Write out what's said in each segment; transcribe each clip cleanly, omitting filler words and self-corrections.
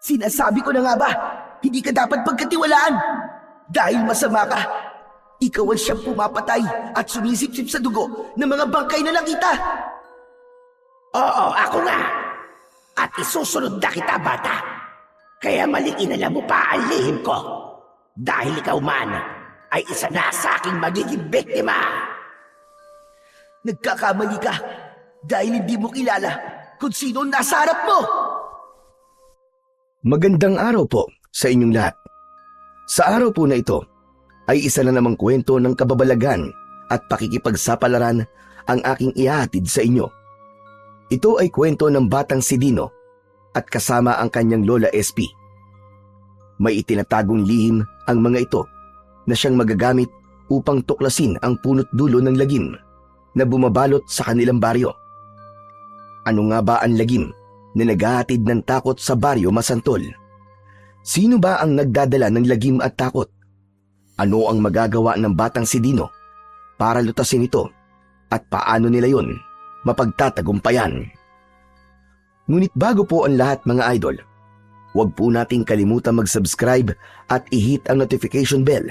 Sinasabi ko na nga ba, hindi ka dapat pagkatiwalaan. Dahil masama ka, ikaw ang siyang pumapatay at sumisipsip sa dugo ng mga bangkay na nakita. Oo, ako nga. At isusunod na kita, bata. Kaya maling inala mo pa ang lihim ko. Dahil ikaw man ay isa na sa aking magiging biktima. Nagkakamali ka dahil hindi mo kilala kung sino ang nasa harap mo. Magandang araw po sa inyong lahat. Sa araw po na ito ay isa na namang kwento ng kababalagan at pakikipagsapalaran ang aking ihahatid sa inyo. Ito ay kwento ng batang si Dino at kasama ang kanyang lola SP. May itinatagong lihim ang mga ito na siyang magagamit upang tuklasin ang punot dulo ng lagim na bumabalot sa kanilang baryo. Ano nga ba ang lagim na naghahatid ng takot sa baryo Masantol? Sino ba ang nagdadala ng lagim at takot? Ano ang magagawa ng batang si Dino para lutasin ito at paano nila yon mapagtatagumpayan? Ngunit bago po ang lahat mga idol, huwag po nating kalimutan mag-subscribe at i-hit ang notification bell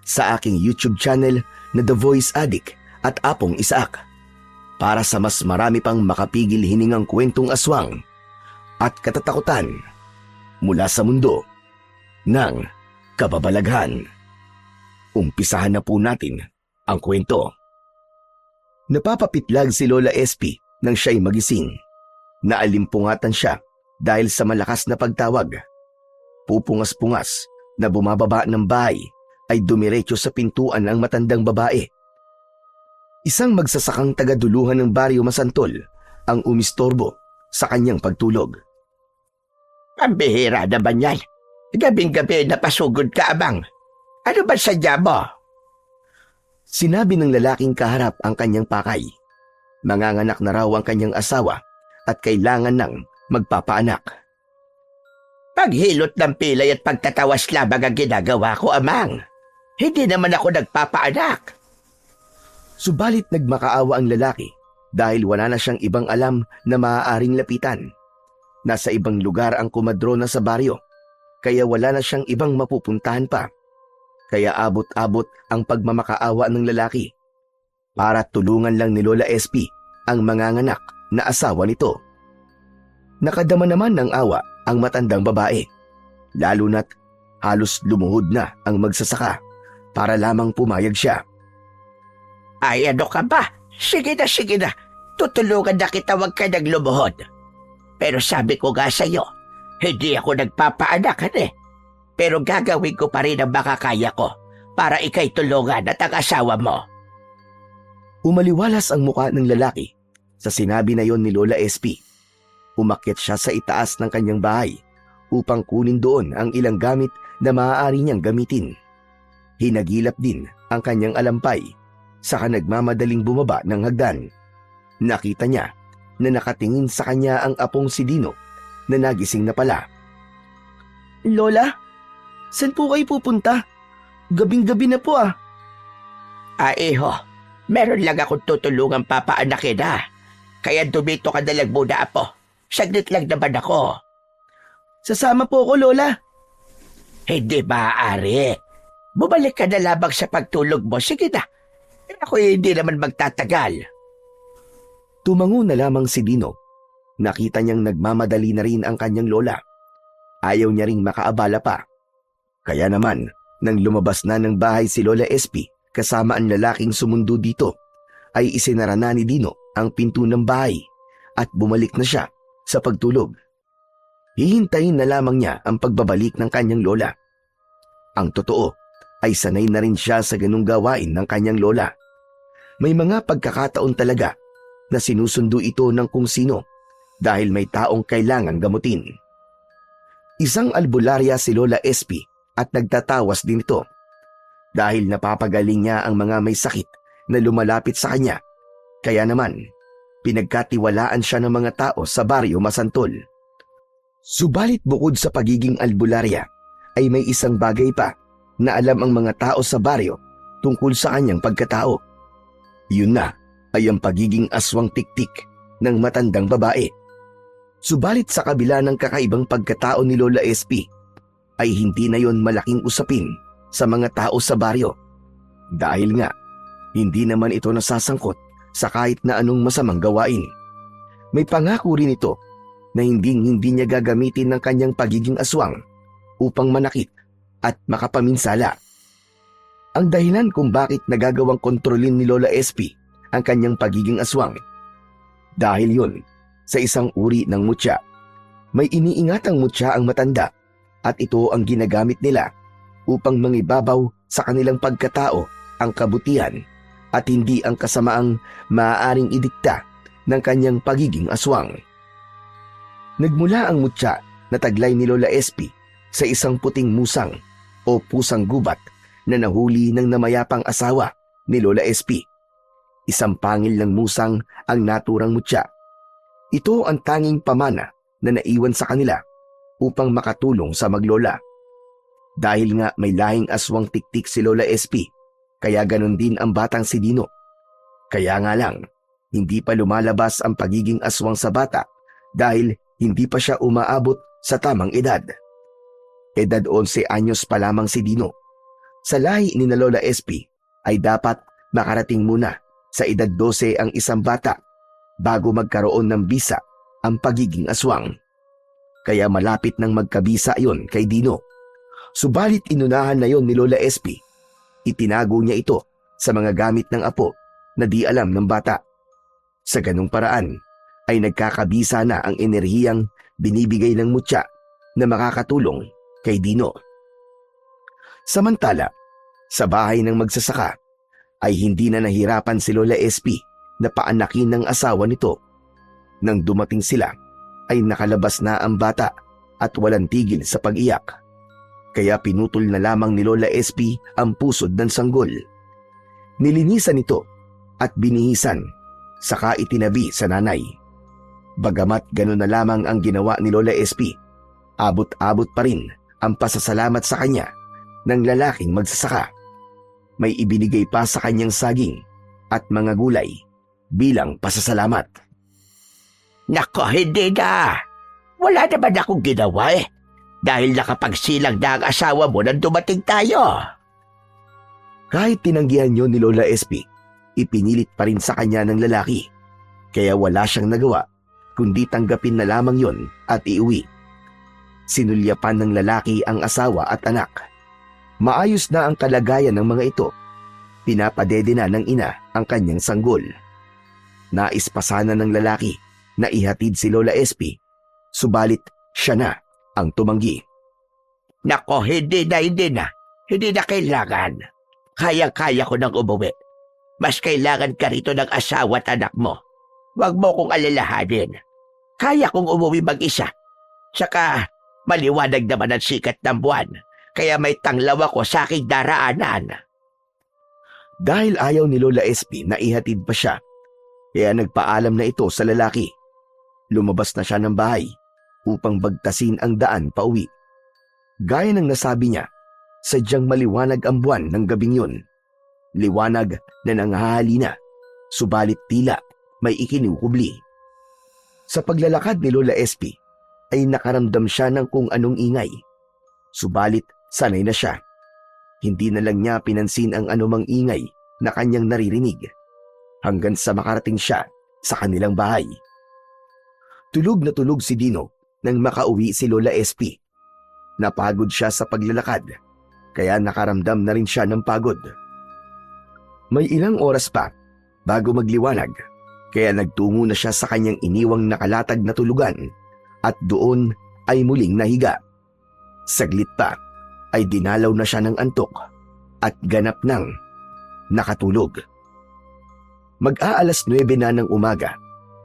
sa aking YouTube channel na The Voice Addict at Apong Isaac para sa mas marami pang makapigil hiningang kwentong aswang at katatakutan mula sa mundo ng kababalaghan. Umpisahan na po natin ang kwento. Napapapitlag si Lola SP nang siya'y magising. Naalimpungatan siya dahil sa malakas na pagtawag. Pupungas-pungas na bumababa ng bahay ay dumiretso sa pintuan ng matandang babae. Isang magsasakang tagaduluhan ng baryo Masantol ang umistorbo sa kanyang pagtulog. Pambihira na ba yan? Gabing-gabi napasugod ka, abang. Ano ba sadya mo? Sinabi ng lalaking kaharap ang kanyang pakay. Manganganak na raw ang kanyang asawa at kailangan ng magpapaanak. Paghilot ng pilay at pagtatawas labag ang ginagawa ko, amang. Hindi naman ako nagpapaanak. Subalit nagmakaawa ang lalaki dahil wala na siyang ibang alam na maaaring lapitan. Nasa ibang lugar ang kumadrona sa baryo, kaya wala na siyang ibang mapupuntahan pa. Kaya abot-abot ang pagmamakaawa ng lalaki para tulungan lang ni Lola SP ang manganganak na asawa nito. Nakadama naman ng awa ang matandang babae, lalo na't halos lumuhod na ang magsasaka para lamang pumayag siya. Ay, ano ka ba? Sige na. Tutulungan na kita, wag ka naglumuhod. Pero sabi ko nga sa'yo, hindi ako nagpapaanak eh. Pero gagawin ko pa rin ang makakaya ko para ikay tulungan at ang asawa mo. Umaliwalas ang muka ng lalaki sa sinabi na yon ni Lola SP. Umakyat siya sa itaas ng kanyang bahay upang kunin doon ang ilang gamit na maaari niyang gamitin. Hinagilap din ang kanyang alampay saka nagmamadaling bumaba ng hagdan. Nakita niya na nakatingin sa kanya ang apong si Dino na nagising na pala. Lola, saan po kayo pupunta? Gabing-gabi na po ah. Iho, meron lang akong tutulungan papaanakin na. Kaya dumito ka na lang muna, apo. Saglit lang naman ako. Sasama po ako, Lola. Hindi maaari. Bumalik ka na lamang sa pagtulog mo. Sige na. Ako hindi naman magtatagal. Tumango na lamang si Dino. Nakita niyang nagmamadali na rin ang kanyang lola. Ayaw niya ring makaabala pa. Kaya naman, nang lumabas na ng bahay si Lola SP kasama ang lalaking sumundo dito, ay isinara na ni Dino ang pinto ng bahay at bumalik na siya sa pagtulog. Hihintayin na lamang niya ang pagbabalik ng kanyang lola. Ang totoo ay sanay na rin siya sa ganung gawain ng kanyang lola. May mga pagkakataon talaga na sinusundo ito ng kung sino dahil may taong kailangang gamutin. Isang albularya si Lola SP at nagtatawas din ito dahil napapagaling niya ang mga may sakit na lumalapit sa kanya. Kaya naman, pinagkatiwalaan siya ng mga tao sa baryo Masantol. Subalit bukod sa pagiging albularya, ay may isang bagay pa na alam ang mga tao sa baryo tungkol sa kanyang pagkatao. Yun na ay ang pagiging aswang tiktik ng matandang babae. Subalit sa kabila ng kakaibang pagkatao ni Lola SP, ay hindi na yon malaking usapin sa mga tao sa baryo. Dahil nga, hindi naman ito nasasangkot sa kahit na anong masamang gawain. May pangako rin ito na hindi niya gagamitin ng kanyang pagiging aswang upang manakit at makapaminsala. Ang dahilan kung bakit nagagawang kontrolin ni Lola SP ang kanyang pagiging aswang, dahil yun sa isang uri ng mutya. May iniingatang mutya ang matanda at ito ang ginagamit nila upang mangibabaw sa kanilang pagkatao ang kabutihan at hindi ang kasamaang maaaring idikta ng kanyang pagiging aswang. Nagmula ang mutya na taglay ni Lola SP sa isang puting musang o pusang gubat na nahuli ng namayapang asawa ni Lola SP. Isang pangil ng musang ang naturang mutya. Ito ang tanging pamana na naiwan sa kanila upang makatulong sa maglola. Dahil nga may lahing aswang tiktik si Lola SP, kaya ganon din ang batang si Dino. Kaya nga lang, hindi pa lumalabas ang pagiging aswang sa bata dahil hindi pa siya umaabot sa tamang edad. Edad 11 anyos pa lamang si Dino. Sa lahi ni na Lola SP ay dapat makarating muna sa edad 12 ang isang bata bago magkaroon ng bisa ang pagiging aswang. Kaya malapit nang magkabisa yon kay Dino. Subalit inunahan na yon ni Lola SP. Itinago niya ito sa mga gamit ng apo na di alam ng bata. Sa ganung paraan ay nagkakabisa na ang enerhiyang binibigay ng mutya na makakatulong kay Dino. Samantala, sa bahay ng magsasaka ay hindi na nahirapan si Lola SP na paanakin ng asawa nito. Nang dumating sila ay nakalabas na ang bata at walang tigil sa pag-iyak. Kaya pinutol na lamang ni Lola SP ang pusod ng sanggol. Nilinisan ito at binihisan, saka itinabi sa nanay. Bagamat gano'n na lamang ang ginawa ni Lola SP, abot-abot pa rin ang pasasalamat sa kanya ng lalaking magsasaka. May ibinigay pa sa kanyang saging at mga gulay bilang pasasalamat. Nako, hindi na. Wala naman akong ginawa dahil nakapagsilang na ang asawa mo nang dumating tayo. Kahit tinanggihan niyo ni Lola SP, ipinilit pa rin sa kanya ng lalaki. Kaya wala siyang nagawa kundi tanggapin na lamang yon at iuwi. Sinulyapan ng lalaki ang asawa at anak. Maayos na ang kalagayan ng mga ito. Pinapadede na ng ina ang kanyang sanggol. Nais pa sana ng lalaki na ihatid si Lola SP, subalit siya na ang tumanggi. Nako, hindi na. Hindi na kailangan. Kaya-kaya ko nang umuwi. Mas kailangan ka rito ng asawa at anak mo. Huwag mo kong alalahanin. Kaya kong umuwi mag-isa. Saka maliwanag naman ang sikat ng buwan. Kaya may tanglaw ako sa aking daraanan. Dahil ayaw ni Lola SP na ihatid pa siya, kaya nagpaalam na ito sa lalaki. Lumabas na siya ng bahay upang bagtasin ang daan pauwi. Gaya ng nasabi niya, sadyang maliwanag ang buwan ng gabing yun. Liwanag na nanghahalina, subalit tila may ikinukubli. Sa paglalakad ni Lola SP ay nakaramdam siya ng kung anong ingay. Subalit sanay na siya. Hindi na lang niya pinansin ang anumang ingay na kanyang naririnig hanggang sa makarating siya sa kanilang bahay. Tulog na tulog si Dino nang makauwi si Lola SP. Napagod siya sa paglalakad, kaya nakaramdam na rin siya ng pagod. May ilang oras pa bago magliwanag, kaya nagtungo na siya sa kanyang iniwang nakalatag na tulugan at doon ay muling nahiga. Saglit pa ay dinalaw na siya ng antok at ganap ng nakatulog. Mag-aalas 9 na ng umaga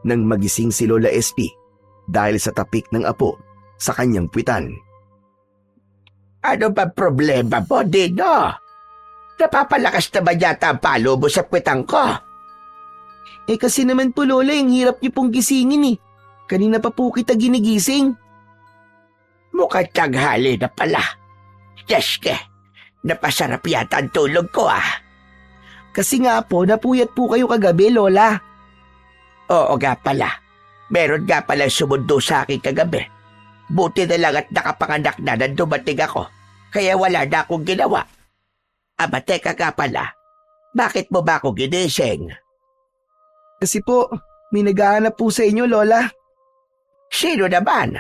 nang magising si Lola SP dahil sa tapik ng apo sa kanyang puwitan. Ano ba problema mo, Dino? Napapalakas na ba yata ang palo mo sa puwetang ko? Kasi naman po Lola, yung hirap niyo pong gisingin . Kanina pa po kita ginigising. Mukhang tanghali na pala. Yeske, napasarap yata ang tulog ko . Kasi nga po, napuyat po kayo kagabi, Lola. Oo nga pala. Meron nga pala sumundo sa akin kagabi. Buti na lang at nakapanganak na nang dumating ako. Kaya wala na akong ginawa. Aba, teka ka pala. Bakit mo ba ako ginising? Kasi po, may naghahanap po sa inyo, Lola. Sino naman?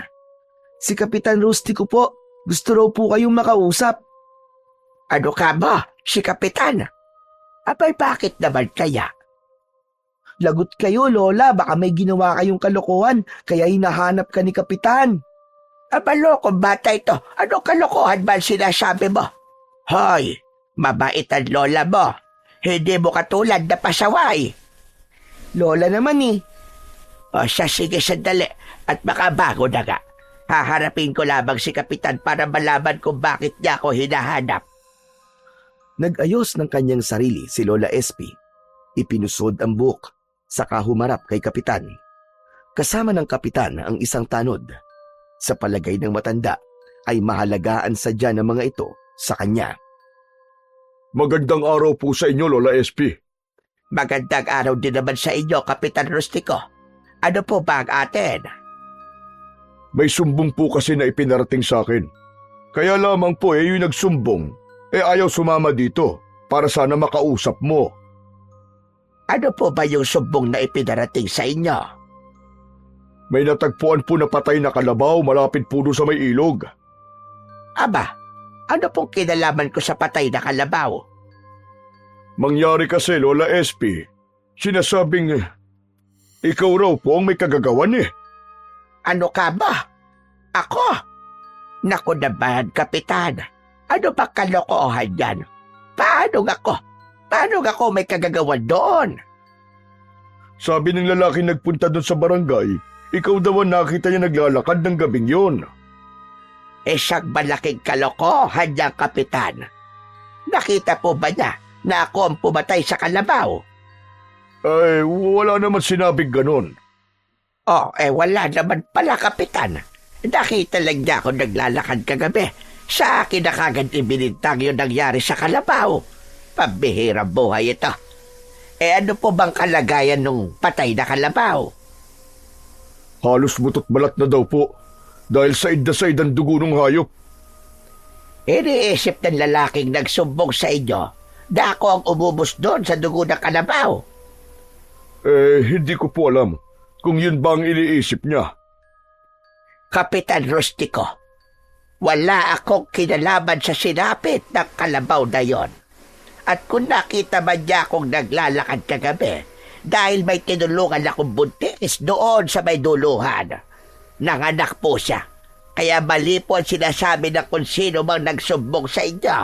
Si Kapitan Rustico po. Gusto raw po kayong makausap. Ano ka ba? Si Kapitan? Abay, bakit naman kaya? Lagot kayo, Lola. Baka may ginawa kayong kalokohan, kaya hinahanap ka ni Kapitan. Aba, lokong bata ito. Ano kalokohan ba ang sinasabi mo? Hoy, mabait ang lola mo. Hindi mo katulad na pasaway. Lola naman eh. O siya, sige sandali. At baka bago na nga. Haharapin ko lamang si Kapitan para malaman kung bakit niya ako hinahanap. Nag-ayos ng kanyang sarili si Lola SP. Ipinusod ang buhok, saka humarap kay Kapitan. Kasama ng Kapitan ang isang tanod. Sa palagay ng matanda, ay mahalagaan sadya ng mga ito sa kanya. Magandang araw po sa inyo, Lola SP. Magandang araw din naman sa inyo, Kapitan Rustico. Ano po ba ang atin? May sumbong po kasi na ipinarating sa akin. Kaya lamang po yung nagsumbong, ayaw sumama dito para sana makausap mo. Ano po ba yung sumbong na ipinarating sa inyo? May natagpuan po na patay na kalabaw malapit po doon sa may ilog. Aba, ano pong kinalaman ko sa patay na kalabaw? Mangyari kasi, Lola SP, sinasabing ikaw raw po ang may kagagawan eh. Ano ka ba? Ako? Naku naman, Kapitan. Ano ba kalokohan yan? Paano ako may kagagawan doon? Sabi ng lalaki nagpunta doon sa barangay, ikaw daw ang nakita niya naglalakad ng gabing yon. Siyang malaking kalokohan niyang, Kapitan. Nakita po ba niya na ako ang pumatay sa kalabaw? Ay, wala naman sinabing ganon. Wala naman pala, Kapitan. Nakita lang niya ako naglalakad kagabi. Sa akin na kagad ibinintang yung nangyari sa kalabaw. Pambihirang buhay ito. Ano po bang kalagayan nung patay na kalabaw? Halos butot balat na daw po dahil said na said ang dugo ng hayop. Iniisip ng lalaking nagsumbong sa inyo na ako ang umubos doon sa dugo ng kalabaw. Hindi ko po alam kung yun ba ang iniisip niya. Kapitan Rustico, wala akong kinalaman sa sinapit ng kalabaw na yon. At kung nakita man niya akong naglalakad kagabi, dahil may tinulungan akong buntis doon sa may duluhan. Nanganak po siya. Kaya mali po ang sinasabi ng kung sino mang nagsumbong sa inyo.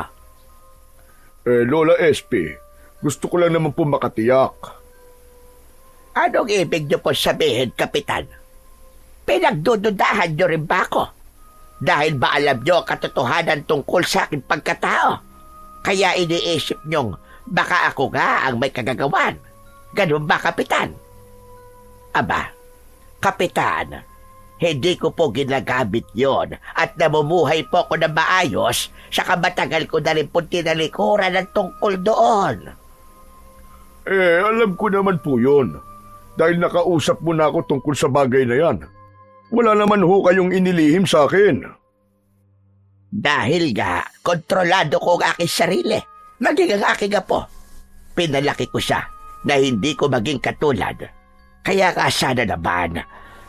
Lola SP, gusto ko lang naman po makatiyak. Anong ibig niyo po sabihin, Kapitan? Pinagdududahan niyo rin ba ako? Dahil ba alam niyo ang katotohanan tungkol sa aking pagkatao? Kaya iniisip niyong baka ako nga ang may kagagawan. Ganun ba, Kapitan? Aba, Kapitan, hindi ko po ginagamit yon at namumuhay po ko na maayos sa matagal ko na rin po tinalikuran ng tungkol doon. Alam ko naman po yun. Dahil nakausap mo na ako tungkol sa bagay na yan. Wala naman ho kayong inilihim sa akin. Dahil nga, kontrolado ko ang aking sarili. Maging ang aking apo. Pinalaki ko siya na hindi ko maging katulad. Kaya nga sana naman,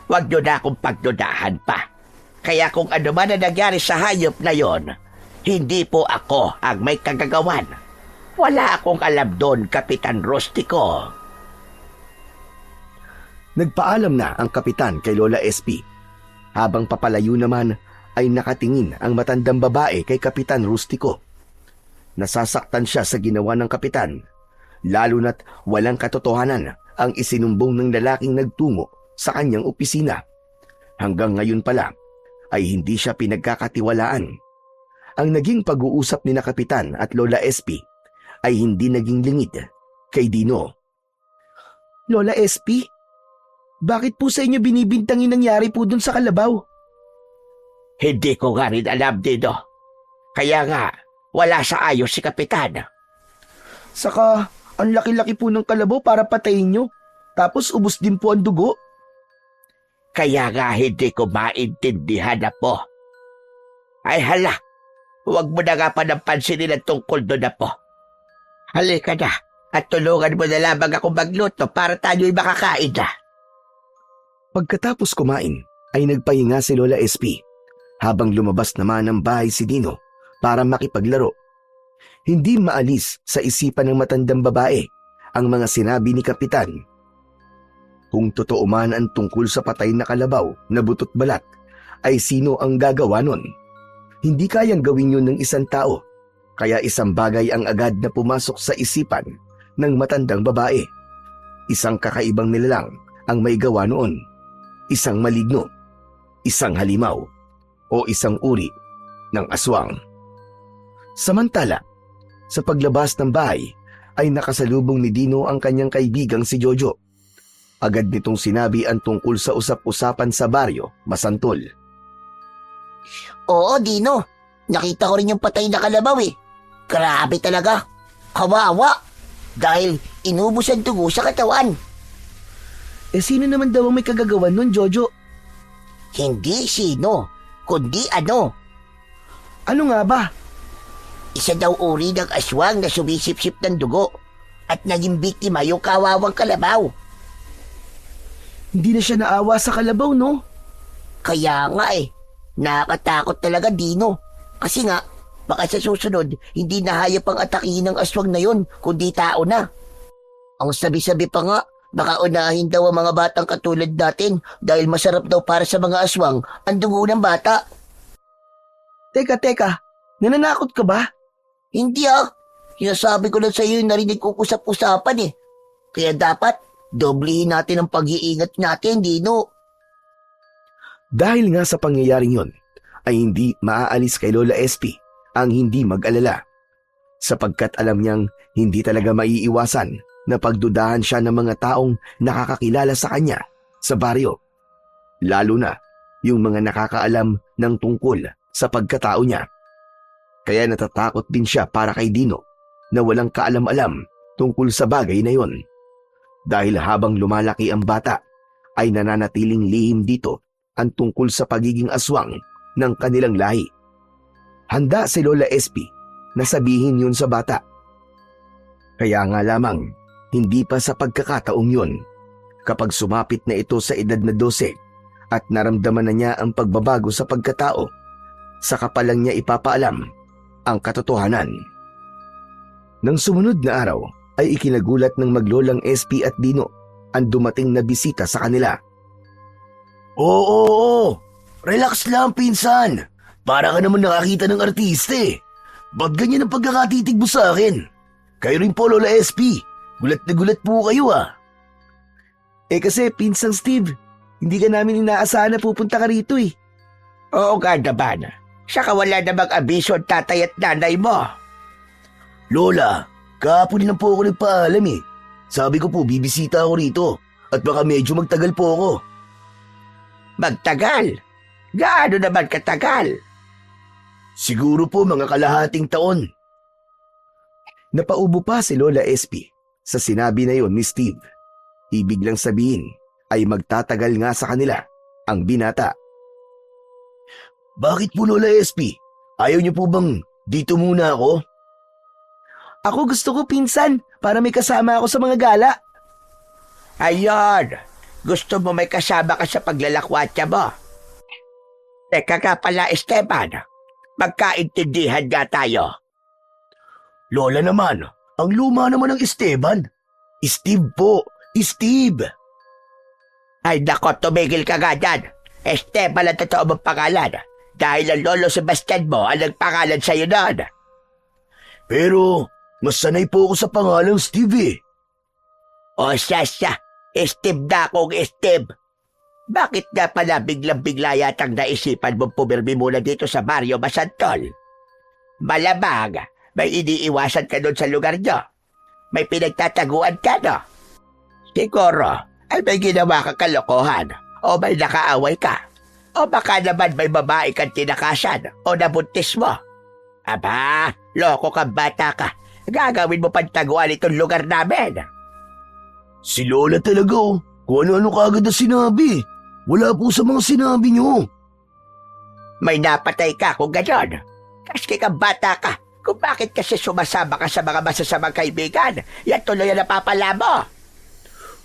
wag nyo na akong pagdudahan pa. Kaya kung ano man na nangyari sa hayop na yon, hindi po ako ang may kagagawan. Wala akong alam doon, Kapitan Rustico. Nagpaalam na ang Kapitan kay Lola SP. Habang papalayo naman ay nakatingin ang matandang babae kay Kapitan Rustico. Nasasaktan siya sa ginawa ng Kapitan, lalo na't walang katotohanan ang isinumbong ng lalaking nagtungo sa kanyang opisina. Hanggang ngayon pala ay hindi siya pinagkakatiwalaan. Ang naging pag-uusap ni na Kapitan at Lola SP ay hindi naging lingid kay Dino. Lola SP, bakit po sa inyo binibintang yung nangyari po dun sa kalabaw? Hindi ko nga rin alam, Dino. Kaya nga, wala sa ayos si Kapitan. Saka, ang laki-laki po ng kalabaw para patayin nyo. Tapos ubos din po ang dugo. Kaya nga hindi ko maintindihan na po. Ay hala, huwag mo na nga pa ng pansinin ang tungkol doon na po. Halika na at tulungan mo na lamang ako magluto para tayo'y makakain na. Pagkatapos kumain, ay nagpahinga si Lola SP, habang lumabas naman ng bahay si Dino para makipaglaro. Hindi maalis sa isipan ng matandang babae ang mga sinabi ni Kapitan. Kung totoo man ang tungkol sa patay na kalabaw na butot balat, ay sino ang gagawa nun? Hindi kayang gawin yun ng isang tao, kaya isang bagay ang agad na pumasok sa isipan ng matandang babae. Isang kakaibang nilalang ang may gawa noon. Isang maligno, isang halimaw, o isang uri ng aswang. Samantala, sa paglabas ng bahay ay nakasalubong ni Dino ang kanyang kaibigang si Jojo. Agad nitong sinabi ang tungkol sa usap-usapan sa baryo, Masantol. Oo, Dino. Nakita ko rin yung patay na kalabaw eh. Grabe talaga. Kawawa. Dahil inubos ang dugo sa katawan. Eh sino naman daw ang may kagagawan nun, Jojo? Hindi sino, kundi ano. Ano nga ba? Isa daw uri ng aswang na sumisip-sip ng dugo at naging biktima yung kawawang kalabaw. Hindi na siya naawa sa kalabaw, no? Kaya nga eh, nakakatakot talaga, Dino. Kasi nga, baka sa susunod, hindi na hayop ang atakihin ng aswang na yon, kundi tao na. Ang sabi-sabi pa nga, baka unahin daw ang mga batang katulad natin dahil masarap daw para sa mga aswang ang dugo ng bata. Teka, nananakot ka ba? Hindi ah, sinasabi ko lang sa iyo yung narinig ko usap-usapan eh. Kaya dapat, doblehin natin ang pag-iingat natin, Dino. Dahil nga sa pangyayaring yon, ay hindi maaalis kay Lola SP ang hindi mag-alala. Sapagkat alam niyang hindi talaga maiiwasan na pagdudahan siya ng mga taong nakakakilala sa kanya sa baryo. Lalo na yung mga nakakaalam ng tungkol sa pagkatao niya. Kaya natatakot din siya para kay Dino na walang kaalam-alam tungkol sa bagay na yon. Dahil habang lumalaki ang bata, ay nananatiling lihim dito ang tungkol sa pagiging aswang ng kanilang lahi. Handa si Lola SP na sabihin yun sa bata. Kaya nga lamang, hindi pa sa pagkakataong yun, kapag sumapit na ito sa edad na 12 at naramdaman na niya ang pagbabago sa pagkatao, saka pa lang niya ipapaalam ang katotohanan. Nang sumunod na araw, ay ikinagulat ng maglolang SP at Dino ang dumating na bisita sa kanila. Oo. Relax lang, pinsan. Para ka naman nakakita ng artista eh. Ba't ganyan ang pagkakatitig mo sa akin? Kayo rin po, Lola SP. Gulat na gulat po kayo ah. Eh kasi, Pinsang Steve, hindi ka namin inaasahan na pupunta ka rito eh. Oo nga naman. Saka wala namang abiso ang tatay at nanay mo. Lola, kahapon lang po ako nagpaalam eh. Sabi ko po, bibisita ako rito. At baka medyo magtagal po ako. Magtagal? Gaano naman katagal? Siguro po mga kalahating taon. Napaubo pa si Lola SP sa sinabi na yon ni Steve. Ibig lang sabihin ay magtatagal nga sa kanila ang binata. Bakit po, Lola SP? Ayaw niyo po bang dito muna ako? Ako gusto ko, pinsan, para may kasama ako sa mga gala. Ayon, gusto mo may kasama ka sa paglalakwatsa mo. Teka ka pala, Esteban. Magkaintindihan nga tayo. Lola naman, ang luma naman ng Esteban. Steve po, Steve. Ay nako, tumigil ka nga dyan. Esteban ang totoo mong pangalan. Dahil ang lolo Sebastian mo ang nagpangalan sa'yo noon. Pero, mas sanay po ako sa pangalang Steve eh. O siya, Steve na akong Steve. Bakit nga pala biglang-bigla yatang naisipan mong pumirmi muna dito sa baryo Masantol? Malamang, may iniiwasan ka doon sa lugar nyo. May pinagtataguan ka, no? Siguro, ay may ginawa kang kalokohan o may nakaaway ka. O baka naman may babae kang tinakasan o nabuntis mo. Aba, loko kang bata ka. Gagawin mo pantaguan itong lugar namin. Si Lola talaga oh. Kung ano-ano kagad na sinabi. Wala po sa mga sinabi niyo. May napatay ka kung ganon. Kasi ka bata ka. Kung bakit kasi sumasama ka sa mga masasamang kaibigan, yan tuloy ang napapala mo.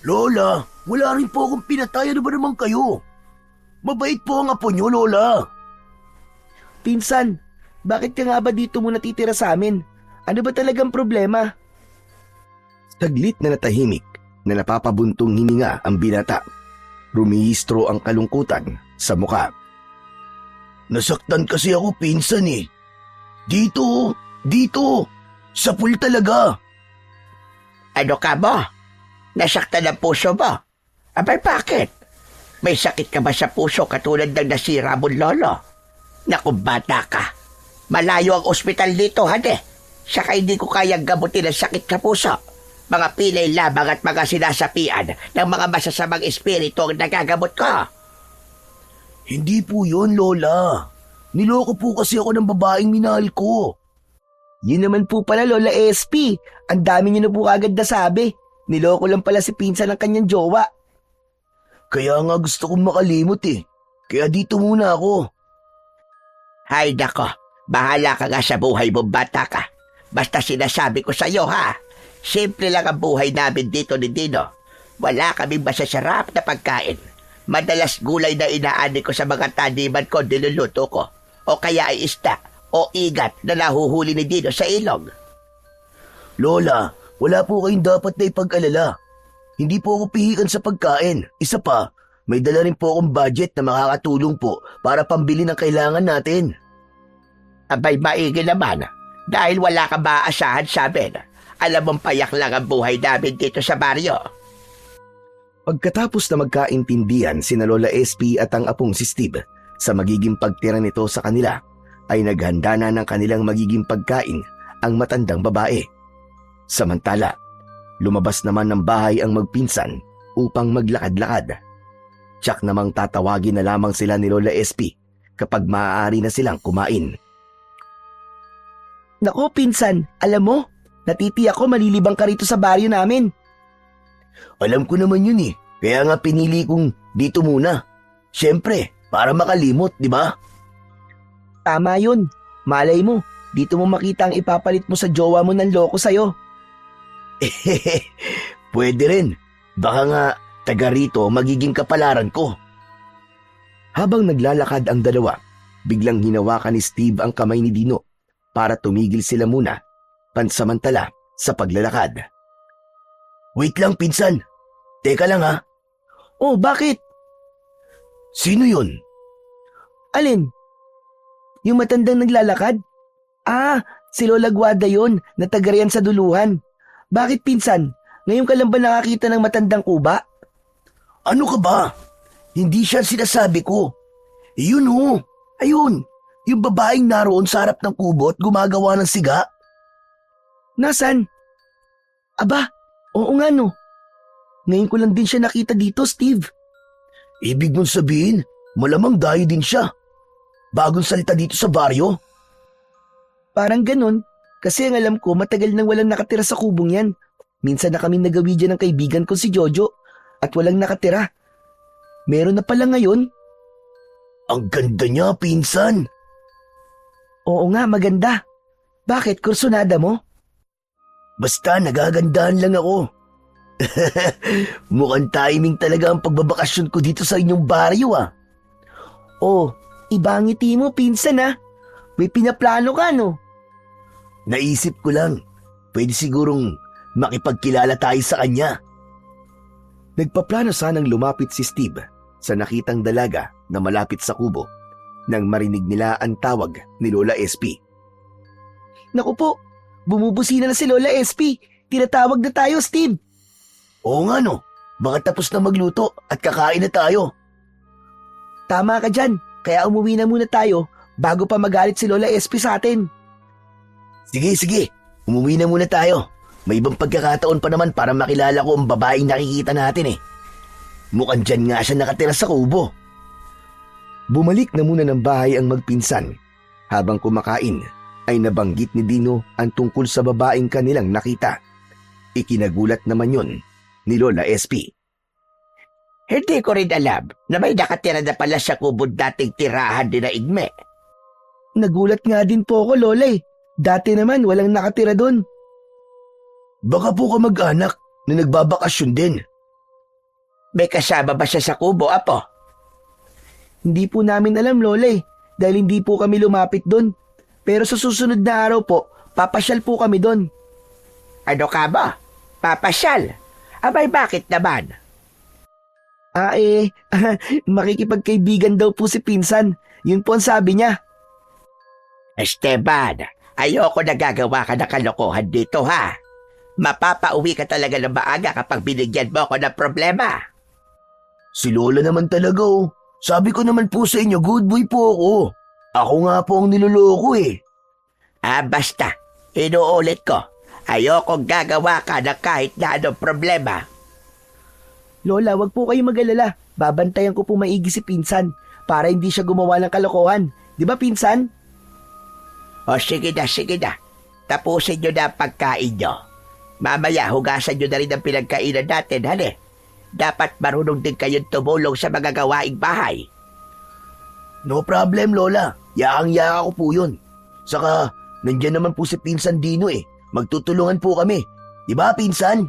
Lola, wala rin po akong pinatay. Ano ba naman kayo? Mabait po ang apo niyo, Lola. Pinsan, bakit ka nga ba dito mo natitira sa amin? Ano ba talagang problema? Saglit na natahimik na napapabuntong hininga ang binata. Rumihistro ang kalungkutan sa muka. Nasaktan kasi ako, pinsan eh. Dito, sa pool talaga. Ano ka mo? Nasaktan ang puso mo? Abay bakit? May sakit ka ba sa puso katulad ng nasira mong lolo? Naku bata ka. Malayo ang ospital dito, hade. Saka hindi ko kayang gamutin ang sakit sa puso. Mga pilay lamang at mga sinasapian ng mga masasamang espiritu ang nagagamot ko. Hindi po yun, Lola. Niloko po kasi ako ng babaeng minahal ko. Yun naman po pala, Lola SP. Ang dami niyo na po agad nasabi. Niloko lang pala si pinsan ng kanyang jowa. Kaya nga gusto kong makalimot eh. Kaya dito muna ako. Hay nako, bahala ka nga sa buhay mo bata ka. Basta sinasabi ko sa iyo ha. Simple lang ang buhay namin dito ni Dino. Wala kaming masasarap na pagkain. Madalas gulay na inaani ko sa mga taniman ko niluluto ko. O kaya ay isda o igat na nahuhuli ni Dino sa ilog. Lola, wala po kayong dapat na ipag-alala. Hindi po ako pihikan sa pagkain. Isa pa, may dala rin po akong budget na makakatulong po para pambili ng kailangan natin. Abay maigi naman. Dahil wala ka maaasahan sa amin. Alam mong payak lang ang buhay namin dito sa baryo. Pagkatapos na magkaintindihan sina Lola SP at ang apong si Steve sa magiging pagtira nito sa kanila, ay naghanda na ng kanilang magiging pagkain ang matandang babae. Samantala, lumabas naman ng bahay ang magpinsan upang maglakad-lakad. Tiyak namang tatawagin na lamang sila ni Lola SP kapag maaari na silang kumain. Nako pinsan, alam mo, natitiyak ko malilibang ka rito sa baryo namin. Alam ko naman yun eh. Kaya nga pinili kong dito muna. Siyempre, para makalimot, di ba? Tama yun. Malay mo, dito mo makita ang ipapalit mo sa jowa mo ng loko sa'yo. Pwede rin. Baka nga taga rito magiging kapalaran ko. Habang naglalakad ang dalawa, biglang hinawakan ni Steve ang kamay ni Dino para tumigil sila muna, pansamantala sa paglalakad. Wait lang, pinsan. Teka lang ha. Oh, bakit? Sino yun? Alin? Yung matandang naglalakad? Ah, si Lola Guada yun, na taga riyan sa duluhan. Bakit pinsan? Ngayon ka lang ba nakakita ng matandang kuba? Ano ka ba? Hindi siya sinasabi ko. Yun ho. Ayun. Yung babaeng naroon sa harap ng kubo at gumagawa ng siga. Nasaan? Aba, oo nga no. Ngayon ko lang din siya nakita dito, Steve. Ibig mong sabihin, malamang dayo din siya. Bagong salita dito sa baryo. Parang ganun, kasi ang alam ko matagal nang walang nakatira sa kubong yan. Minsan na kami nagawi dyan ng kaibigan ko si Jojo at walang nakatira. Meron na pala ngayon. Ang ganda niya, pinsan. Oo nga, maganda. Bakit, kursunada mo? Basta nagagandahan lang ako. Mukhang timing talaga ang pagbabakasyon ko dito sa inyong baryo ah. Oh, iba ang ngiti mo, pinsan ah. May pinaplano ka no? Naisip ko lang, pwede sigurong makipagkilala tayo sa kanya. Nagpaplano sanang lumapit si Steve sa nakitang dalaga na malapit sa kubo nang marinig nila ang tawag ni Lola SP. Naku po, bumubusina na si Lola SP. Tinatawag na tayo, Steve. Oo nga no, baka tapos na magluto at kakain na tayo. Tama ka dyan, kaya umuwi na muna tayo bago pa magalit si Lola SP sa atin. Sige, umuwi na muna tayo. May ibang pagkakataon pa naman para makilala ko ang babaeng nakikita natin eh. Mukhang dyan nga siya nakatira sa kubo. Bumalik na muna ng bahay ang magpinsan. Habang kumakain, ay nabanggit ni Dino ang tungkol sa babaeng kanilang nakita. Ikinagulat naman yon ni Lola SP. Hindi ko rin alam na may nakatira na pala sa kubo dating tirahan din na Igme. Nagulat nga din po ako, Lola eh. Dati naman walang nakatira doon. Baka po kamag-anak na nagbabakasyon din. May kasama ba siya sa kubo, Apo? Hindi po namin alam, Lola eh, dahil hindi po kami lumapit doon. Pero sa susunod na araw po, papasyal po kami doon. Ano ka ba? Papasyal? Abay, bakit naman? Makikipagkaibigan daw po si Pinsan. Yun po ang sabi niya. Esteban, ayoko na gagawa ka ng kalokohan dito, ha? Mapapauwi ka talaga ng maaga kapag binigyan mo ako ng problema. Si Lola naman talaga oh. Sabi ko naman po sa inyo, good boy po ako. Ako nga po ang niloloko eh. Basta, inuulit ko, ayokong gagawa ka ng kahit na anong problema. Lola, wag po kayo mag-alala. Babantayan ko po maigi si Pinsan para hindi siya gumawa ng kalokohan. Di ba, Pinsan? O sige na. Tapusin nyo na ang pagkain nyo. Mamaya, hugasan nyo na rin ang pinagkainan natin, hali. Dapat marunong din kayong tumulong sa mga gawaing bahay. No problem, Lola. Yaang-yaka ko po yun. Saka, nandyan naman po si Pinsan Dino eh. Magtutulungan po kami. Di ba, Pinsan?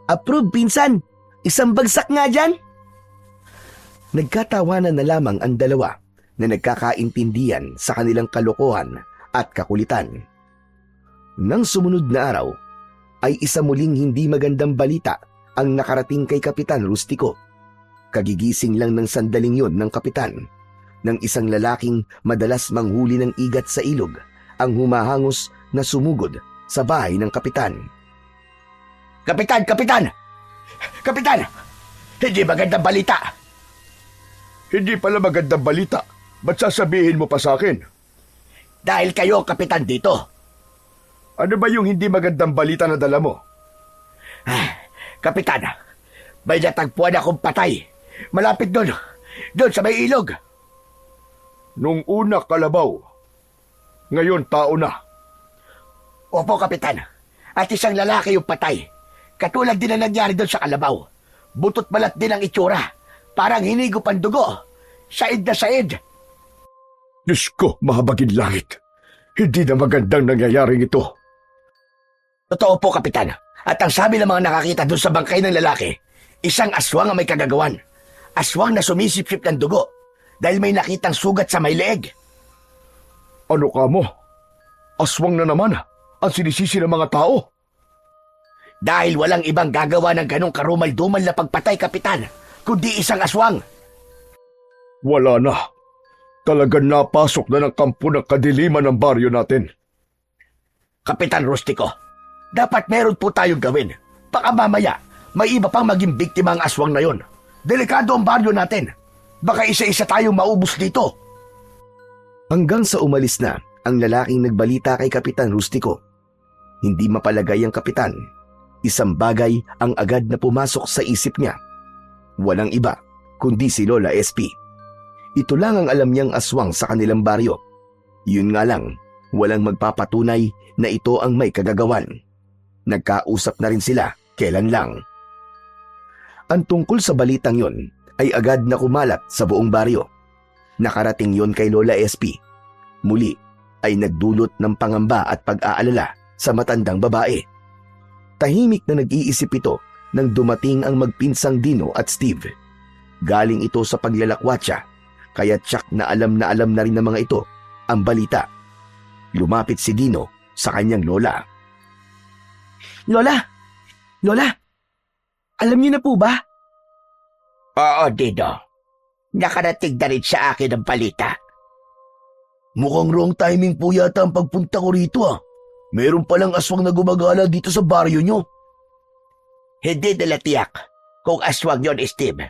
Approve, Pinsan. Isang bagsak nga dyan. Nagkatawanan na lamang ang dalawa na nagkakaintindihan sa kanilang kalokohan at kakulitan. Nang sumunod na araw, ay isa muling hindi magandang balita ang nakarating kay Kapitan Rustico. Kagigising lang ng sandaling yon ng kapitan ng isang lalaking madalas manghuli ng igat sa ilog ang humahangos na sumugod sa bahay ng kapitan. Kapitan! Kapitan! Hindi magandang balita. Hindi pala magandang balita. Ba't sasabihin mo pa sa akin? Dahil kayo, Kapitan, dito. Ano ba yung hindi magandang balita na dala mo? Kapitan, may natagpuan akong patay. Malapit doon sa may ilog. Nung una kalabaw, ngayon tao na. Opo, Kapitan. At isang lalaki yung patay. Katulad din na nangyari doon sa kalabaw. Butot balat din ang itsura. Parang hinigop ang dugo. Said na said. Diyos ko, mahabagin langit. Hindi na magandang nangyayaring ito. Totoo po, Kapitan. At ang sabi ng mga nakakita doon sa bangkay ng lalaki, isang aswang ang may kagagawan. Aswang na sumisipsip ng dugo dahil may nakitang sugat sa may leeg. Ano ka mo? Aswang na naman ang sinisisi ng mga tao. Dahil walang ibang gagawa ng ganong karumal-dumal na pagpatay, Kapitan, kundi isang aswang. Wala na. Talagang napasok na ng kampo ng kadiliman ng baryo natin. Kapitan Rustico, dapat meron po tayong gawin. Baka mamaya, may iba pang maging biktima ang aswang na yon. Delikado ang baryo natin. Baka isa-isa tayong maubos dito. Hanggang sa umalis na ang lalaking nagbalita kay Kapitan Rustico. Hindi mapalagay ang kapitan. Isang bagay ang agad na pumasok sa isip niya. Walang iba kundi si Lola SP. Ito lang ang alam niyang aswang sa kanilang baryo. Yun nga lang, walang magpapatunay na ito ang may kagagawan. Nagkausap na rin sila kailan lang. Ang tungkol sa balitang yon ay agad na kumalat sa buong baryo. Nakarating yon kay Lola SP. Muli ay nagdulot ng pangamba at pag-aalala sa matandang babae. Tahimik na nag-iisip ito nang dumating ang magpinsang Dino at Steve. Galing ito sa paglalakwatsa, kaya tsak na alam na rin ng mga ito ang balita. Lumapit si Dino sa kanyang lola. Lola, alam niyo na po ba? Oo, Dino. Nakarating na rin sa akin ang balita. Mukhang wrong timing po yata ang pagpunta ko rito ah. Meron palang aswang na gumagala dito sa baryo nyo. Hindi nila tiyak kung aswang yon, Steve.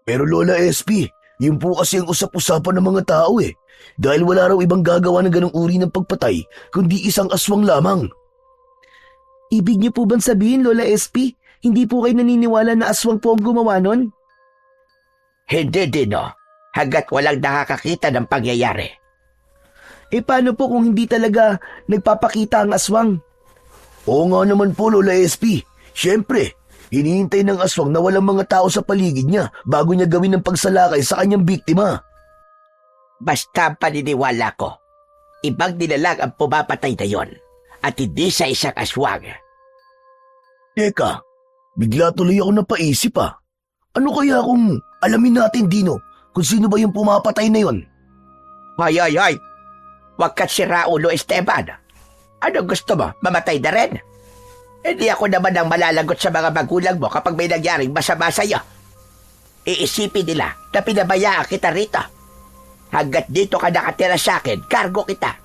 Pero Lola SP, yun po kasi ang usap-usapan ng mga tao eh. Dahil wala raw ibang gagawa ng ganong uri ng pagpatay, kundi isang aswang lamang. Ibig niyo po bang sabihin, Lola SP, hindi po kayo naniniwala na aswang po ang gumawa nun? Hindi, Dino. Hanggat walang nakakakita ng pangyayari. Paano po kung hindi talaga nagpapakita ang aswang? Oo nga naman po, Lola SP. Siyempre, Hinihintay ng aswang na walang mga tao sa paligid niya bago niya gawin ng pagsalakay sa kanyang biktima. Basta paniniwala ko, ibang nilalang ang pumapatay na yon at hindi sa isang aswang. Teka, bigla tuloy ako napaisip ah. Ano kaya kung alamin natin, Dino, kung sino ba yung pumapatay na yon? Hoy! Huwag ka sira ulo, Esteban. Ano gusto mo? Mamatay na rin? Hindi ako naman ang malalagot sa mga magulang mo kapag may nangyaring masama sa'yo. Iisipin nila na pinabayaan kita rito. Hanggat dito ka nakatira sa akin, kargo kita.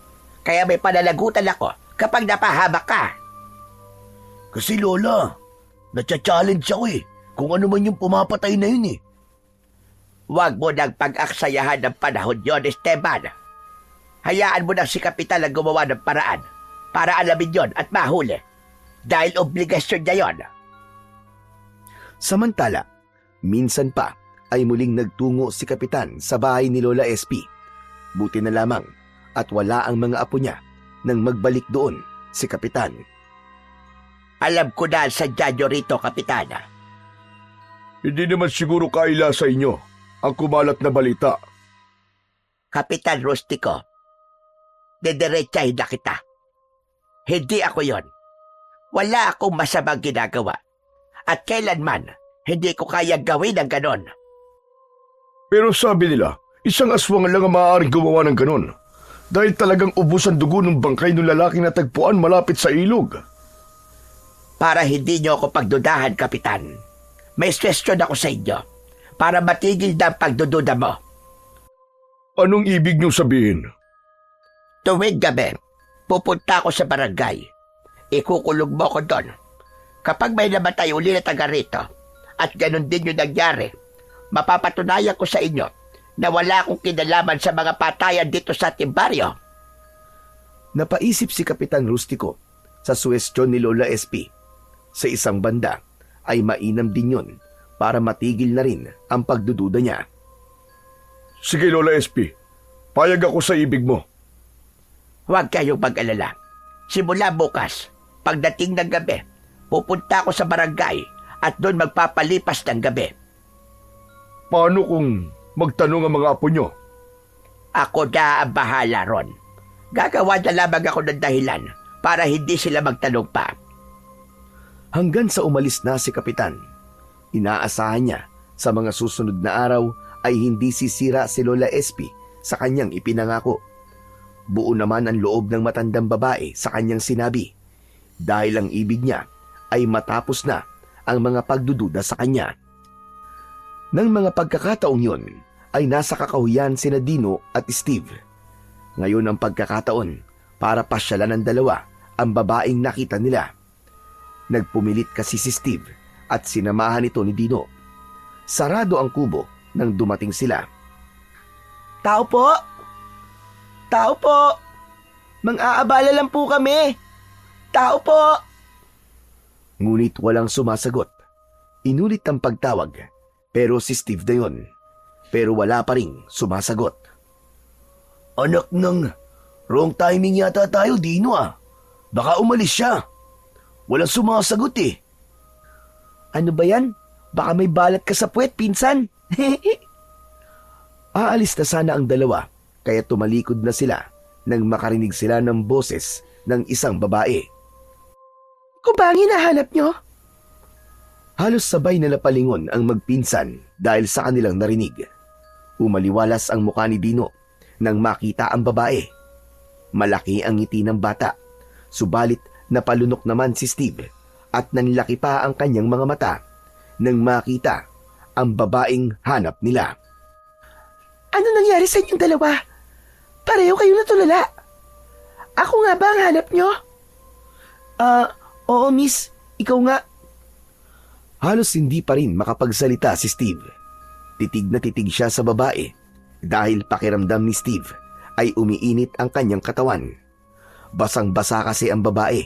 Kaya may panalagutan ako kapag napahamak ka. Kasi Lola, natcha-challenge ako eh. Kung ano man yung pumapatay na yun eh. Huwag mo nang pag-aksayahan ng panahon yon, Esteban. Hayaan mo na si Kapitan ang gumawa ng paraan para alamin yon at mahuli. Dahil obligasyon niya yon. Samantala, minsan pa ay muling nagtungo si Kapitan sa bahay ni Lola SP. Buti na lamang at wala ang mga apo niya nang magbalik doon si Kapitan. Alam ko na sa sadya rito, Kapitan. Hindi naman siguro kaila sa inyo ang kumalat na balita. Kapitan Rustico, dediretsahin na kita. Hindi ako yon. Wala akong masamang ginagawa. At kailanman, hindi ko kayang gawin ang ganon. Pero sabi nila, isang aswang lang ang maaaring gumawa ng ganon. Dahil talagang ubos ang dugo ng bangkay ng lalaking natagpuan malapit sa ilog. Para hindi niyo ako pagdudahan, Kapitan, may question ako sa inyo para matigil na ang pagdududa mo. Anong ibig niyong sabihin? Tuwing gabi, pupunta ako sa barangay. Ikukulog mo ko doon. Kapag may namatay uli na taga rito, at ganun din yung nangyari, mapapatunayan ko sa inyo na wala akong kinalaman sa mga patayan dito sa ating baryo. Napaisip si Kapitan Rustico sa suwestyon ni Lola SP. Sa isang banda ay mainam din yun para matigil na rin ang pagdududa niya. Sige Lola SP, payag ako sa ibig mo. Huwag kayong mag-alala. Simula bukas, pagdating ng gabi, pupunta ako sa barangay at doon magpapalipas ng gabi. Paano kung magtanong ang mga apo nyo? Ako na ang bahala ron. Gagawa na lamang ako ng dahilan para hindi sila magtanong pa. Hanggang sa umalis na si Kapitan, inaasahan niya sa mga susunod na araw ay hindi sisira si Lola SP sa kanyang ipinangako. Buo naman ang loob ng matandang babae sa kanyang sinabi dahil ang ibig niya ay matapos na ang mga pagdududa sa kanya. Nang mga pagkakataong yun ay nasa kakahuyan sina Dino at Steve. Ngayon ang pagkakataon para pasyalan ng dalawa ang babaeng nakita nila. Nagpumilit kasi si Steve at sinamahan ito ni Dino. Sarado ang kubo nang dumating sila. Tao po! Tao po! Mang-aabala lang po kami! Tao po! Ngunit walang sumasagot. Inulit ang pagtawag pero si Steve na yun. Pero wala pa ring sumasagot. Anak ng wrong timing yata tayo, Dino ah. Baka umalis siya. Walang sumasagot eh. Ano ba yan? Baka may balat ka sa puwet, pinsan. Aalis na sana ang dalawa kaya tumalikod na sila nang makarinig sila ng boses ng isang babae. Kung ba ang hinahanap nyo? Halos sabay na napalingon ang magpinsan dahil sa kanilang narinig. Umaliwalas ang mukha ni Dino nang makita ang babae. Malaki ang ngiti ng bata, subalit napalunok naman si Steve at nanlaki pa ang kanyang mga mata nang makita ang babaeng hanap nila. Ano nangyari sa inyong dalawa? Pareho kayo natulala. Ako nga ba ang hanap nyo? Oo miss, ikaw nga. Halos hindi pa rin makapagsalita si Steve. Titig na titig siya sa babae dahil pakiramdam ni Steve ay umiinit ang kanyang katawan. Basang-basa kasi ang babae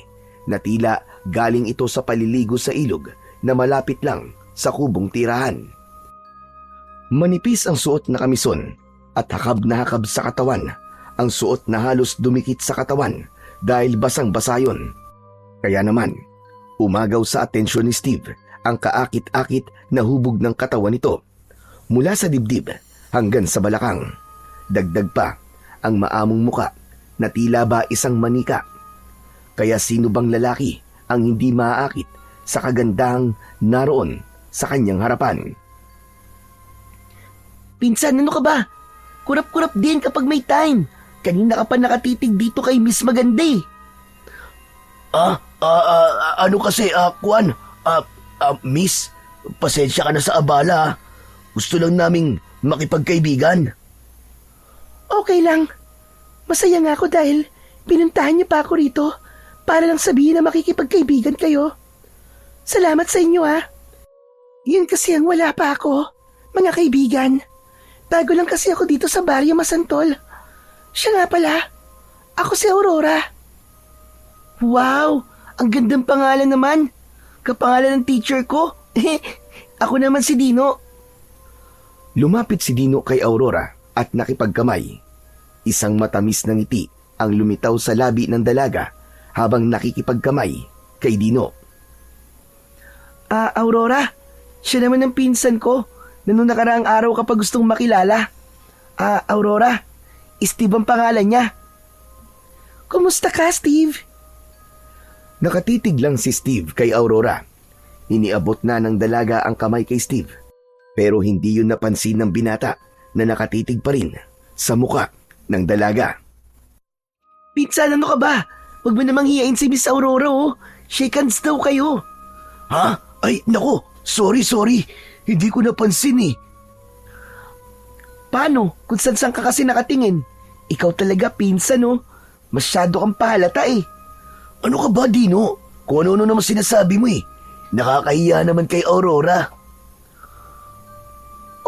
na tila galing ito sa paliligo sa ilog na malapit lang sa kubong tirahan. Manipis ang suot na kamison at hakab na hakab sa katawan ang suot na halos dumikit sa katawan dahil basang-basa yun. Kaya naman, umagaw sa atensyon ni Steve ang kaakit-akit na hubog ng katawan nito mula sa dibdib hanggang sa balakang. Dagdag pa ang maamong muka na tila ba isang manika. Kaya sino bang lalaki ang hindi maaakit sa kagandahang naroon sa kanyang harapan? Pinsan, ano ka ba? Kurap-kurap din kapag may time. Kanina ka pa nakatitig dito kay Miss Maganda eh. Ano kasi, Kwan? Miss, pasensya ka na sa abala. Gusto lang naming makipagkaibigan. Okay lang. Masaya nga ako dahil pinuntahan niyo pa ako rito para lang sabihin na makikipagkaibigan kayo. Salamat sa inyo Yun kasi ang wala pa ako, mga kaibigan. Bago lang kasi ako dito sa Barrio Masantol. Siya nga pala, ako si Aurora. Wow, ang gandang pangalan naman. Kapangalan ng teacher ko. Ako naman si Dino. Lumapit si Dino kay Aurora at nakipagkamay. Isang matamis na ngiti ang lumitaw sa labi ng dalaga habang nakikipagkamay kay Dino. Aurora, siya naman ang pinsan ko na nung nakaraang araw kapag gustong makilala. Aurora, Steve ang pangalan niya. Kumusta ka, Steve? Nakatitig lang si Steve kay Aurora. Iniabot na ng dalaga ang kamay kay Steve, pero hindi yun napansin ng binata na nakatitig pa rin sa muka ng dalaga. Pinsan, ano ka ba? Huwag mo namang hiyain si Miss Aurora Shake hands daw kayo. Ha? Ay, nako. Sorry. Hindi ko napansin eh. Paano? Kung saan ka kasi nakatingin? Ikaw talaga, pinsan Masyado kang pahalata eh. Ano ka ba, Dino? Kung ano naman sinasabi mo eh. Nakakahiya naman kay Aurora.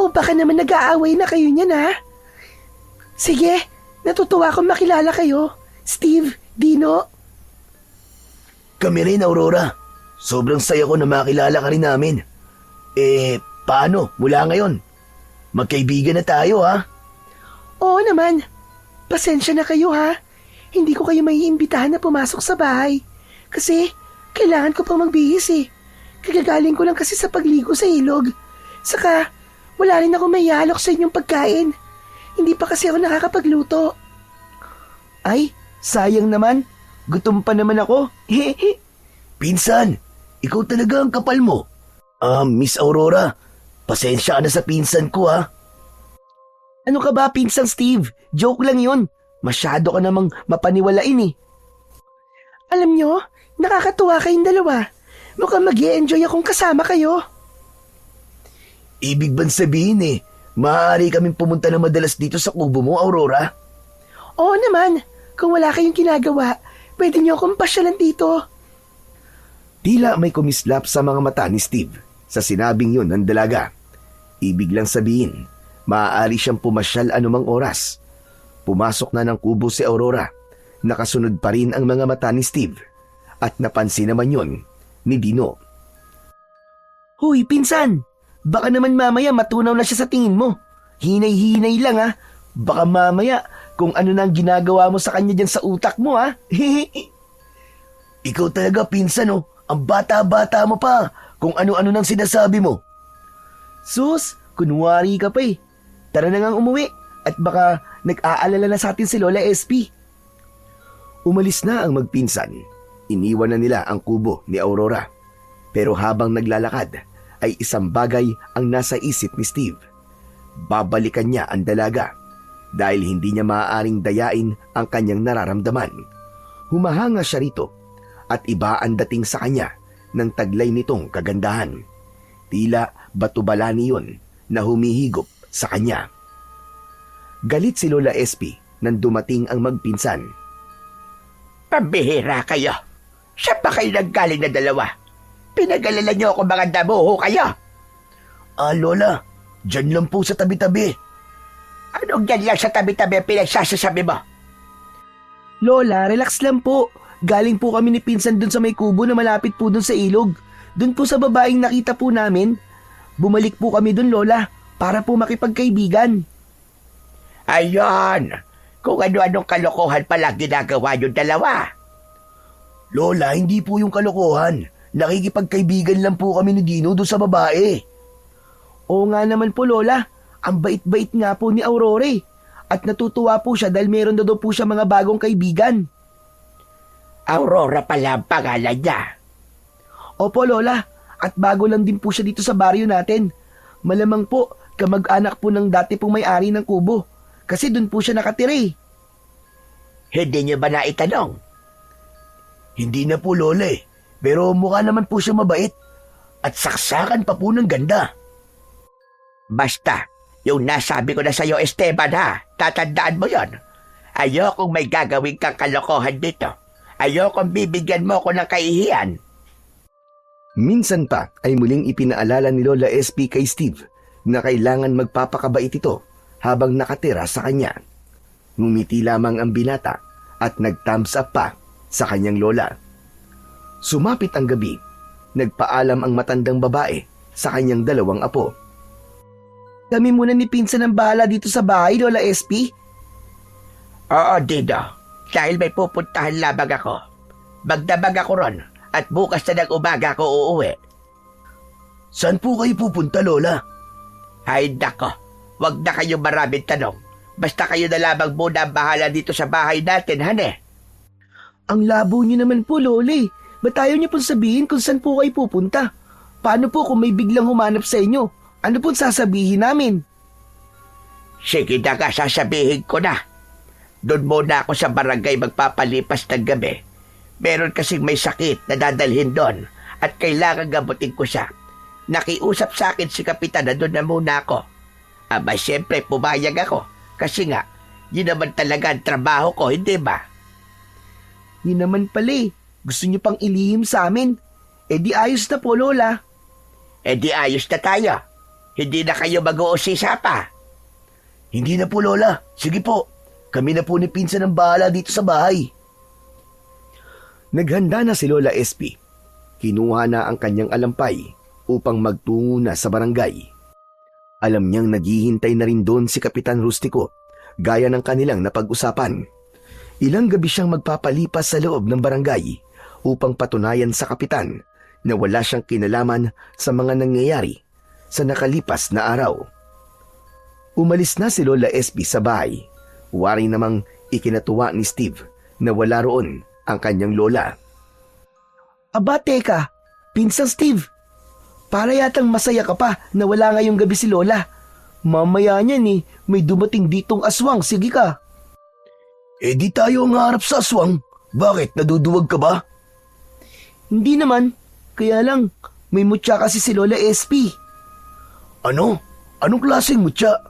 O baka naman nag-aaway na kayo niyan Sige, natutuwa akong makilala kayo. Steve, Dino. Kami rin, Aurora. Sobrang saya ko na makilala ka rin namin. Paano? Mula ngayon? Magkaibigan na tayo, Oo naman. Pasensya na kayo, Hindi ko kayo maiimbitahan na pumasok sa bahay. Kasi, kailangan ko pang magbihis eh. Kagagaling ko lang kasi sa pagligo sa ilog. Saka, wala rin ako maialok sa inyong pagkain. Hindi pa kasi ako nakakapagluto. Ay, sayang naman. Gutom pa naman ako. Pinsan, ikaw talaga ang kapal mo. Miss Aurora, pasensya ka na sa pinsan ko Ano ka ba, Pinsang Steve? Joke lang yun. Masyado ka namang mapaniwalain eh. Alam nyo, nakakatuwa kayong dalawa. Mukhang mag-i-enjoy akong kasama kayo. Ibig bang sabihin maaari kaming pumunta na madalas dito sa kubo mo, Aurora? Oo naman. Kung wala kayong ginagawa, pwede nyo akong pasyalan dito. Tila may kumislap sa mga mata ni Steve sa sinabing yun ng dalaga. Ibig lang sabihin, maaari siyang pumasyal anumang oras. Pumasok na ng kubo si Aurora. Nakasunod pa rin ang mga mata ni Steve. At napansin naman yun ni Dino. Huy, pinsan! Baka naman mamaya matunaw na siya sa tingin mo. Hinay-hinay lang Baka mamaya kung ano nang ginagawa mo sa kanya dyan sa utak mo Ikaw talaga, pinsan Ang bata-bata mo pa kung ano-ano nang sinasabi mo. Sus, kunwari ka pa Tara na ngang umuwi at baka nag-aalala na sa atin si Lola SP. Umalis na ang magpinsan. Iniwan na nila ang kubo ni Aurora. Pero habang naglalakad ay isang bagay ang nasa isip ni Steve. Babalikan niya ang dalaga dahil hindi niya maaaring dayain ang kanyang nararamdaman. Humahanga siya rito at iba ang dating sa kanya ng taglay nitong kagandahan. Tila batubalani yun na humihigop sa kanya. Galit si Lola SP nang dumating ang magpinsan. Pambihira kayo. Saan pa kayo naggaling na dalawa? Pinag-alala niyo ako mga damuho kayo. Lola, dyan lang po sa tabi-tabi. Anong dyan lang sa tabi-tabi pinagsasasabi mo? Lola, relax lang po. Galing po kami ni pinsan dun sa may kubo na malapit po dun sa ilog. Dun po sa babaeng nakita po namin. Bumalik po kami dun, Lola, para po makipagkaibigan. Ayon, kung ano-anong kalokohan pala ginagawa yung dalawa. Lola, hindi po yung kalokohan. Nakikipagkaibigan lang po kami ni Dino doon sa babae. Oo nga naman po, Lola. Ang bait-bait nga po ni Aurora. At natutuwa po siya dahil meron na daw po siya mga bagong kaibigan. Aurora pala ang pangalan niya. Opo, Lola. At bago lang din po siya dito sa baryo natin. Malamang po, kamag-anak po ng dati pong may-ari ng kubo. Kasi doon po siya nakatira eh. Hindi niyo ba naitanong? Hindi na po, Lola eh. Pero mukha naman po siya mabait. At saksakan pa po ng ganda. Basta, yung nasabi ko na sa'yo, Esteban ha, tatandaan mo yon. Ayokong may gagawin kang kalokohan dito. Ayokong bibigyan mo ko ng kahihiyan. Minsan pa ay muling ipinaalala ni Lola SP kay Steve na kailangan magpapakabait ito habang nakatira sa kanya. Ngumiti lamang ang binata at nag-thumbs up pa sa kanyang lola. Sumapit ang gabi, nagpaalam ang matandang babae sa kanyang dalawang apo. Kami muna ni Pinsan ang bahala dito sa bahay, Lola SP. Oo, Dino. Dahil may pupuntahan labang ako. Magdamag ako ron at bukas na ng umaga ako uuwi. Saan po kayo pupunta, Lola? Ay nako, wag na kayo maraming tanong. Basta kayo na lamang muna ang bahala dito sa bahay natin, hane. Ang labo niyo naman po, Loli. Ba't ayaw niyo pong sabihin kung saan po kayo pupunta? Paano po kung may biglang humanap sa inyo? Ano pong sasabihin namin? Sige na nga, sasabihin ko na. Doon muna ako sa barangay magpapalipas ng gabi. Meron kasing may sakit na dadalhin doon at kailangan gamutin ko siya. Nakiusap sa akin si Kapitan na doon na muna ako. Aba, siyempre pumayag ako kasi nga, yun naman talaga ang trabaho ko, hindi ba? Yun naman pala eh. Gusto niyo pang ilihim sa amin. Eh di ayos na po, Lola. Eh di ayos na tayo. Hindi na kayo mag-uusisa pa. Hindi na po, Lola. Sige po. Kami na po ni Pinsan ang bahala dito sa bahay. Naghanda na si Lola SP. Kinuha na ang kanyang alampay upang magtungo na sa barangay. Alam niyang naghihintay na rin doon si Kapitan Rustico, gaya ng kanilang napag-usapan. Ilang gabi siyang magpapalipas sa loob ng barangay upang patunayan sa kapitan na wala siyang kinalaman sa mga nangyayari sa nakalipas na araw. Umalis na si Lola SP sa bahay. Wari namang ikinatuwa ni Steve na wala roon ang kanyang lola. Aba, teka. Pinsan Steve. Para yatang masaya ka pa na wala ngayong gabi si Lola. Mamaya niyan eh, may dumating ditong aswang. Sige ka. Eh di tayo ang harap sa aswang. Bakit? Naduduwag ka ba? Hindi naman. Kaya lang, may mutya kasi si Lola SP. Ano? Anong klaseng mutya?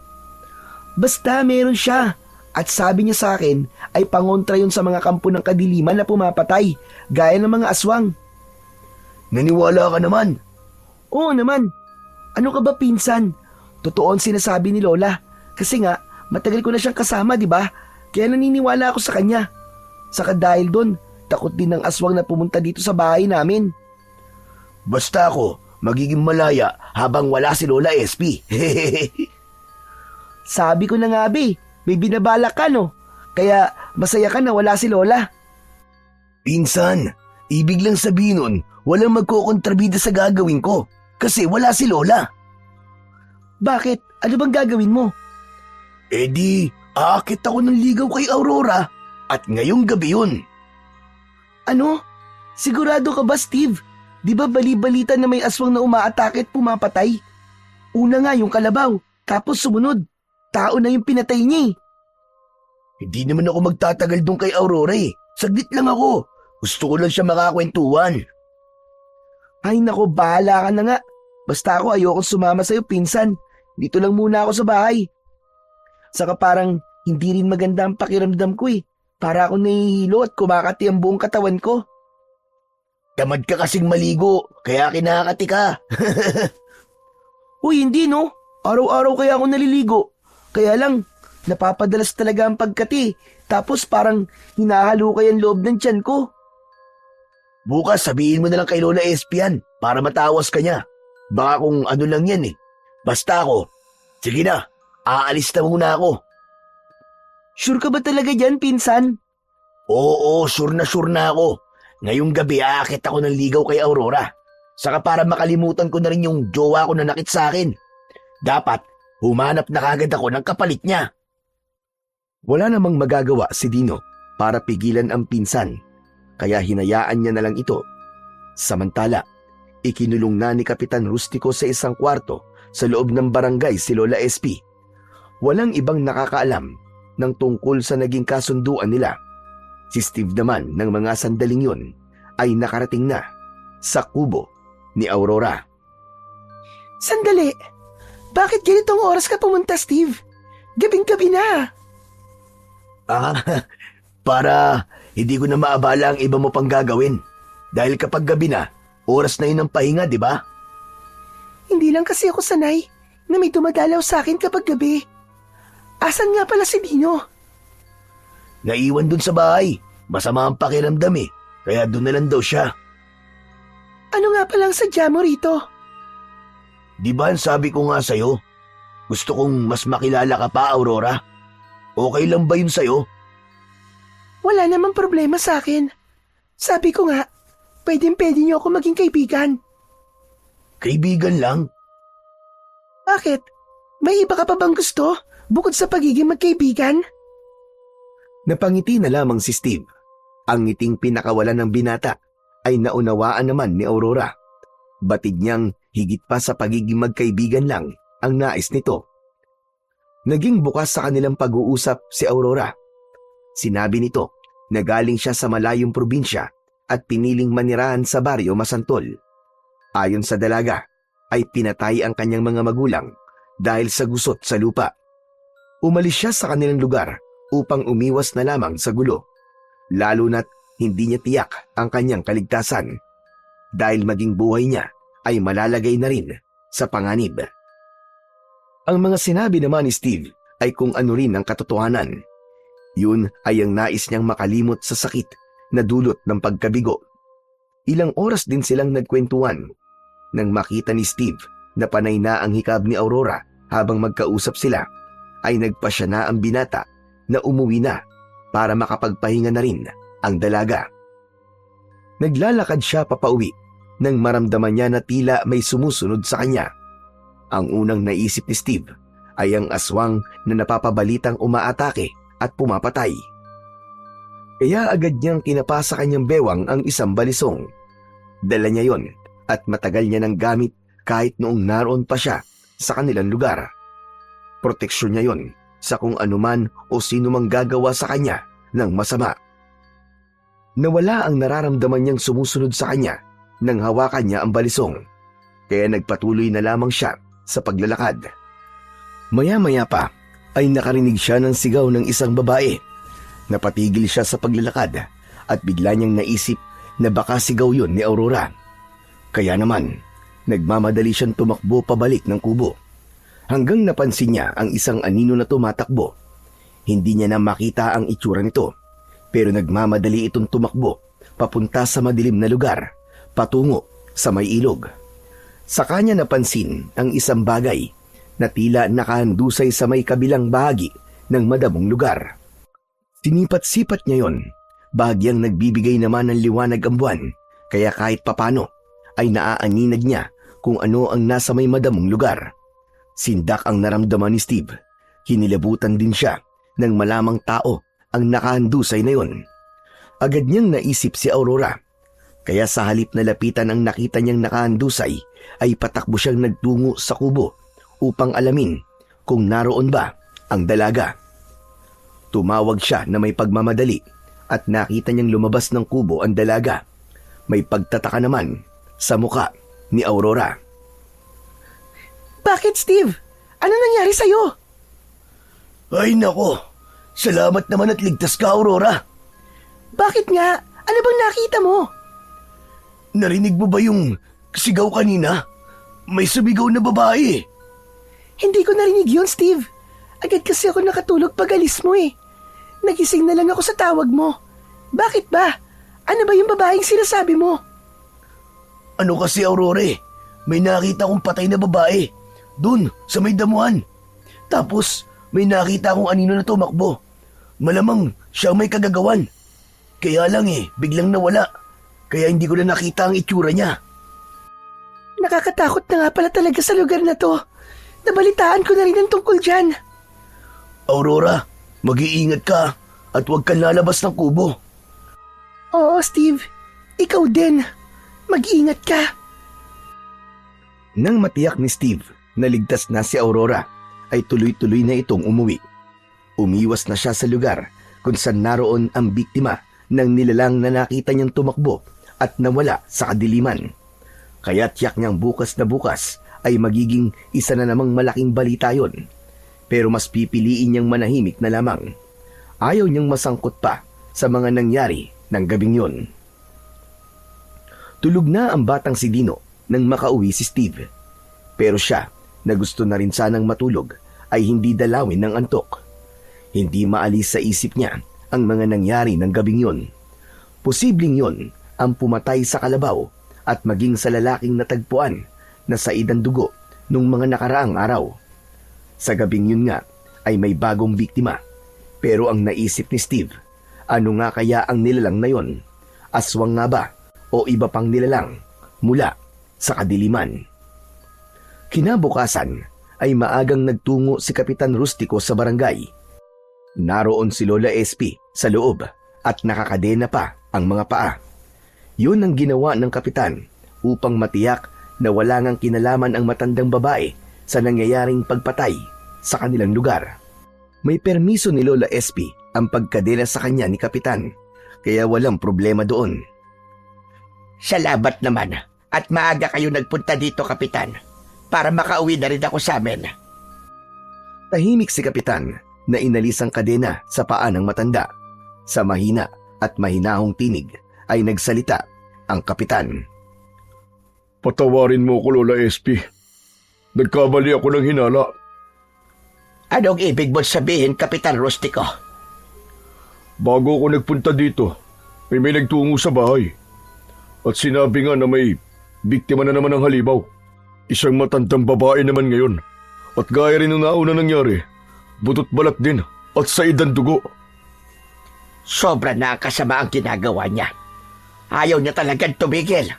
Basta meron siya. At sabi niya sa akin ay pangontra yun sa mga kampo ng kadiliman na pumapatay, gaya ng mga aswang. Naniwala ka naman. Oo naman. Ano ka ba, pinsan? Totoo ang sinasabi ni Lola. Kasi nga, matagal ko na siyang kasama, di ba? Kaya naniniwala ako sa kanya. Saka dahil doon, takot din ng aswang na pumunta dito sa bahay namin. Basta ako, magiging malaya habang wala si Lola SP. Sabi ko na nga, Bi, may binabalak ka, no? Kaya masaya ka na wala si Lola. Pinsan, ibig lang sabihin nun, walang magkokontrabida sa gagawin ko. Kasi wala si Lola. Bakit? Ano bang gagawin mo? Eh di, aakit ako ng ligaw kay Aurora. At ngayong gabi yun. Ano? Sigurado ka ba, Steve? Di ba bali-balita na may aswang na umaatake at pumapatay? Una nga yung kalabaw, tapos sumunod. Tao na yung pinatay niya eh. Hindi naman ako magtatagal doon kay Aurora eh. Saglit lang ako. Gusto ko lang siya makakwentuhan. Ay nako, bahala ka na nga. Basta ako ayokong sumama sa'yo, pinsan. Dito lang muna ako sa bahay. Saka parang hindi rin maganda ang pakiramdam ko eh. Para akong nahihilo at kumakati ang buong katawan ko. Tamad ka kasing maligo, kaya kinakati ka. Uy, hindi no. Araw-araw kaya ako naliligo. Kaya lang, napapadalas talaga ang pagkati. Tapos parang hinahalukay ang loob ng tiyan ko. Bukas sabihin mo na lang kay Lola SP yan para matawas ka niya. Baka kung ano lang yan eh. Basta ako, sige na, aalis na muna ako. Sure ka ba talaga dyan, pinsan? Oo, sure na ako. Ngayong gabi aakit ako ng ligaw kay Aurora. Saka para makalimutan ko na rin yung jowa ko na nakit sa akin. Dapat, humanap na kagad ako ng kapalit niya. Wala namang magagawa si Dino para pigilan ang pinsan, kaya hinayaan niya na lang ito. Samantala, ikinulong na ni Kapitan Rustico sa isang kwarto sa loob ng barangay si Lola SP. Walang ibang nakakaalam ng tungkol sa naging kasunduan nila. Si Steve naman ng mga sandaling yun ay nakarating na sa kubo ni Aurora. Sandali! Bakit ganitong oras ka pumunta, Steve? Gabing-gabi na. Para hindi ko na maabala ang iba mo pang gagawin. Dahil kapag gabi na, oras na yun ng pahinga, di ba? Hindi lang kasi ako sanay na may dumadalaw sa akin kapag gabi. Asan nga pala si Dino? Naiwan dun sa bahay. Masama ang pakiramdam eh. Kaya dun na lang daw siya. Ano nga palang sadya mo rito? Di ba sabi ko nga sa'yo? Gusto kong mas makilala ka pa, Aurora. Okay lang ba yun sa'yo? Wala namang problema sa akin. Sabi ko nga, pwedeng-pwede niyo ako maging kaibigan. Kaibigan lang? Bakit? May iba ka pa bang gusto bukod sa pagiging magkaibigan? Napangiti na lamang si Steve. Ang ngiting pinakawalan ng binata ay naunawaan naman ni Aurora. Batid niyang higit pa sa pagiging magkaibigan lang ang nais nito. Naging bukas sa kanilang pag-uusap si Aurora. Sinabi nito na galing siya sa malayong probinsya at piniling manirahan sa baryo Masantol. Ayon sa dalaga, ay pinatay ang kanyang mga magulang dahil sa gusot sa lupa. Umalis siya sa kanilang lugar upang umiwas na lamang sa gulo, lalo na't hindi niya tiyak ang kanyang kaligtasan dahil maging buhay niya ay malalagay na rin sa panganib. Ang mga sinabi naman ni Steve ay kung ano rin ang katotohanan. Yun ay ang nais niyang makalimot sa sakit na dulot ng pagkabigo. Ilang oras din silang nagkwentuhan nang makita ni Steve na panay na ang hikab ni Aurora habang magkausap sila, ay nagpasya na ang binata na umuwi na para makapagpahinga na rin ang dalaga. Naglalakad siya papauwi nang maramdaman niya na tila may sumusunod sa kanya. Ang unang naisip ni Steve ay ang aswang na napapabalitang umaatake at pumapatay. Kaya agad niyang kinapa sa kanyang bewang ang isang balisong. Dala niya yon at matagal niya nang gamit kahit noong naroon pa siya sa kanilang lugar. Proteksyon niya yon sa kung anuman o sino mang gagawa sa kanya ng masama. Nawala ang nararamdaman niyang sumusunod sa kanya nang hawakan niya ang balisong, kaya nagpatuloy na lamang siya sa paglalakad. Maya-maya pa ay nakarinig siya ng sigaw ng isang babae. Napatigil siya sa paglalakad at bigla niyang naisip na baka sigaw yun ni Aurora. Kaya naman, nagmamadali siyang tumakbo pabalik ng kubo. Hanggang napansin niya ang isang anino na tumatakbo. Hindi niya na makita ang itsura nito, pero nagmamadali itong tumakbo papunta sa madilim na lugar, patungo sa may ilog. Sa kanya napansin ang isang bagay na tila nakahandusay sa may kabilang bahagi ng madamong lugar. Sinipat-sipat niya yon, bahagyang nagbibigay naman ng liwanag ang buwan, kaya kahit papano ay naaaninag niya kung ano ang nasa may madamong lugar. Sindak ang naramdaman ni Steve. Hinilabutan din siya nang malamang tao ang nakahandusay na yon. Agad niyang naisip si Aurora, kaya sa halip na lapitan ang nakita niyang nakahandusay, ay patakbo siyang nagtungo sa kubo upang alamin kung naroon ba ang dalaga. Tumawag siya na may pagmamadali at nakita niyang lumabas ng kubo ang dalaga. May pagtataka naman sa muka ni Aurora. Bakit, Steve? Ano nangyari sa'yo? Ay nako, salamat naman at ligtas ka, Aurora. Bakit nga? Ano bang nakita mo? Narinig mo ba yung sigaw kanina? May sumigaw na babae. Hindi ko narinig yun, Steve. Agad kasi ako nakatulog pag alis mo eh. Nagising na lang ako sa tawag mo. Bakit ba? Ano ba yung babaeng sinasabi mo? Ano kasi, Aurora? May nakita akong patay na babae. Dun, sa may damuhan. Tapos, may nakita akong anino na tumakbo. Malamang siya may kagagawan. Kaya lang biglang nawala. kaya hindi ko na nakita ang itsura niya. Nakakatakot na nga pala talaga sa lugar na to. Nabalitaan ko na rin ang tungkol dyan. Aurora, mag-iingat ka at huwag kang lalabas ng kubo. Oo, Steve. Ikaw din. Mag-ingat ka. Nang matiyak ni Steve na ligtas na si Aurora, ay tuloy-tuloy na itong umuwi. Umiwas na siya sa lugar kung saan naroon ang biktima ng nilalang na nakita niyang tumakbo at nawala sa kadiliman. Kaya tiyak niyang bukas na bukas ay magiging isa na namang malaking balita yon. Pero mas pipiliin niyang manahimik na lamang. Ayaw niyang masangkot pa sa mga nangyari ng gabing yon. Tulog na ang batang si Dino nang makauwi si Steve. Pero siya, na gusto na rin sanang matulog, ay hindi dalawin ng antok. Hindi maalis sa isip niya ang mga nangyari ng gabing yon. Posibleng yon ang pumatay sa kalabaw at maging sa lalaking natagpuan na sa idang dugo nung mga nakaraang araw. Sa gabing yun nga ay may bagong biktima. Pero ang naisip ni Steve, ano nga kaya ang nilalang na yon? Aswang nga ba o iba pang nilalang mula sa kadiliman? Kinabukasan ay maagang nagtungo si Kapitan Rustico sa barangay. Naroon si Lola SP sa loob at nakakadena pa ang mga paa. Yun ang ginawa ng kapitan upang matiyak na wala ngang kinalaman ang matandang babae sa nangyayaring pagpatay sa kanilang lugar. May permiso ni Lola SP ang pagkadena sa kanya ni kapitan, kaya walang problema doon. Salamat naman at maaga kayo nagpunta dito, Kapitan, para makauwi na rin ako sa amin. Tahimik si kapitan na inalis ang kadena sa paa ng matanda. Sa mahina at mahinahong tinig ay nagsalita ang kapitan. Patawarin mo ko, Lola SP. Nagkamali ako ng hinala. Anong ibig mo sabihin, Kapitan Rustico? Bago ako nagpunta dito, may nagtungo sa bahay. At sinabi nga na may biktima na naman ng halimaw. Isang matandang babae naman ngayon. At gaya rin ng nauna nangyari, butot balat din at sa idang dugo. Sobra na ang kasama ang ginagawa niya. Ayaw niya talagang tumigil.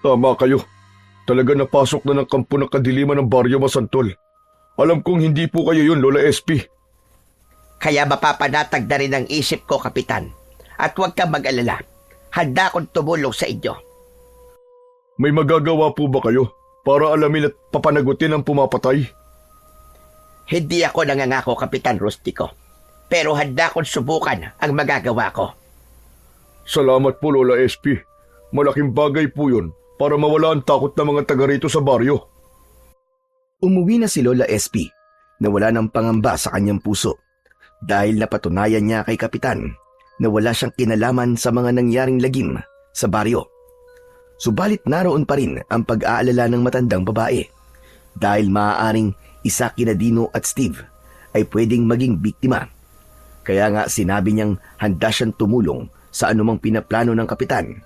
Tama kayo. Talaga napasok na ng kampo ng kadiliman ng Baryo Masantol. Alam kong hindi po kayo yun, Lola SP. Kaya mapapanatag na rin ang isip ko, Kapitan. At huwag kang mag-alala. Handa akong tumulong sa inyo. May magagawa po ba kayo para alamin at papanagutin ang pumapatay? Hindi ako nangangako, Kapitan Rustico. Pero handa akong subukan ang magagawa ko. Salamat po, Lola SP. Malaking bagay po yun para mawala ang takot ng mga taga rito sa baryo. Umuwi na si Lola SP na wala ng pangamba sa kanyang puso dahil napatunayan niya kay kapitan na wala siyang kinalaman sa mga nangyaring lagim sa baryo. Subalit naroon pa rin ang pag-aalala ng matandang babae dahil maaaring isa kina Dino at Steve ay pwedeng maging biktima. Kaya nga sinabi niyang handa siyang tumulong sa anumang pinaplano ng kapitan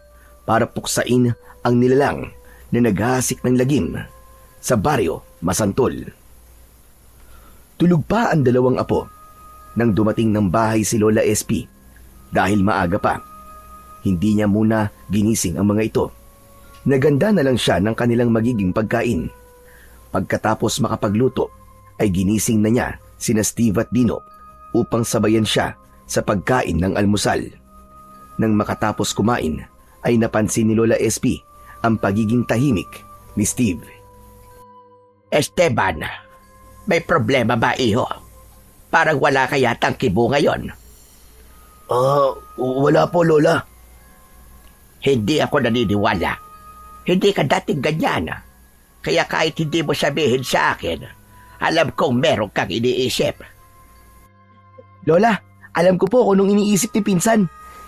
para puksain ang nilalang na naghahasik ng lagim sa baryo Masantol. Tulog pa ang dalawang apo nang dumating ng bahay si Lola SP dahil maaga pa. Hindi niya muna ginising ang mga ito. Naganda na lang siya ng kanilang magiging pagkain. Pagkatapos makapagluto ay ginising na niya sina Steve at Dino upang sabayan siya sa pagkain ng almusal. Nang makatapos kumain ay napansin ni Lola SP ang pagiging tahimik ni Steve. Esteban, may problema ba, iho? Parang wala ka yatang kibo ngayon. Wala po, Lola. Hindi ako naniniwala. Hindi ka dating ganyan. Kaya kahit hindi mo sabihin sa akin, alam kong meron kang iniisip. Lola, alam ko po kung anong iniisip ni Pinsan.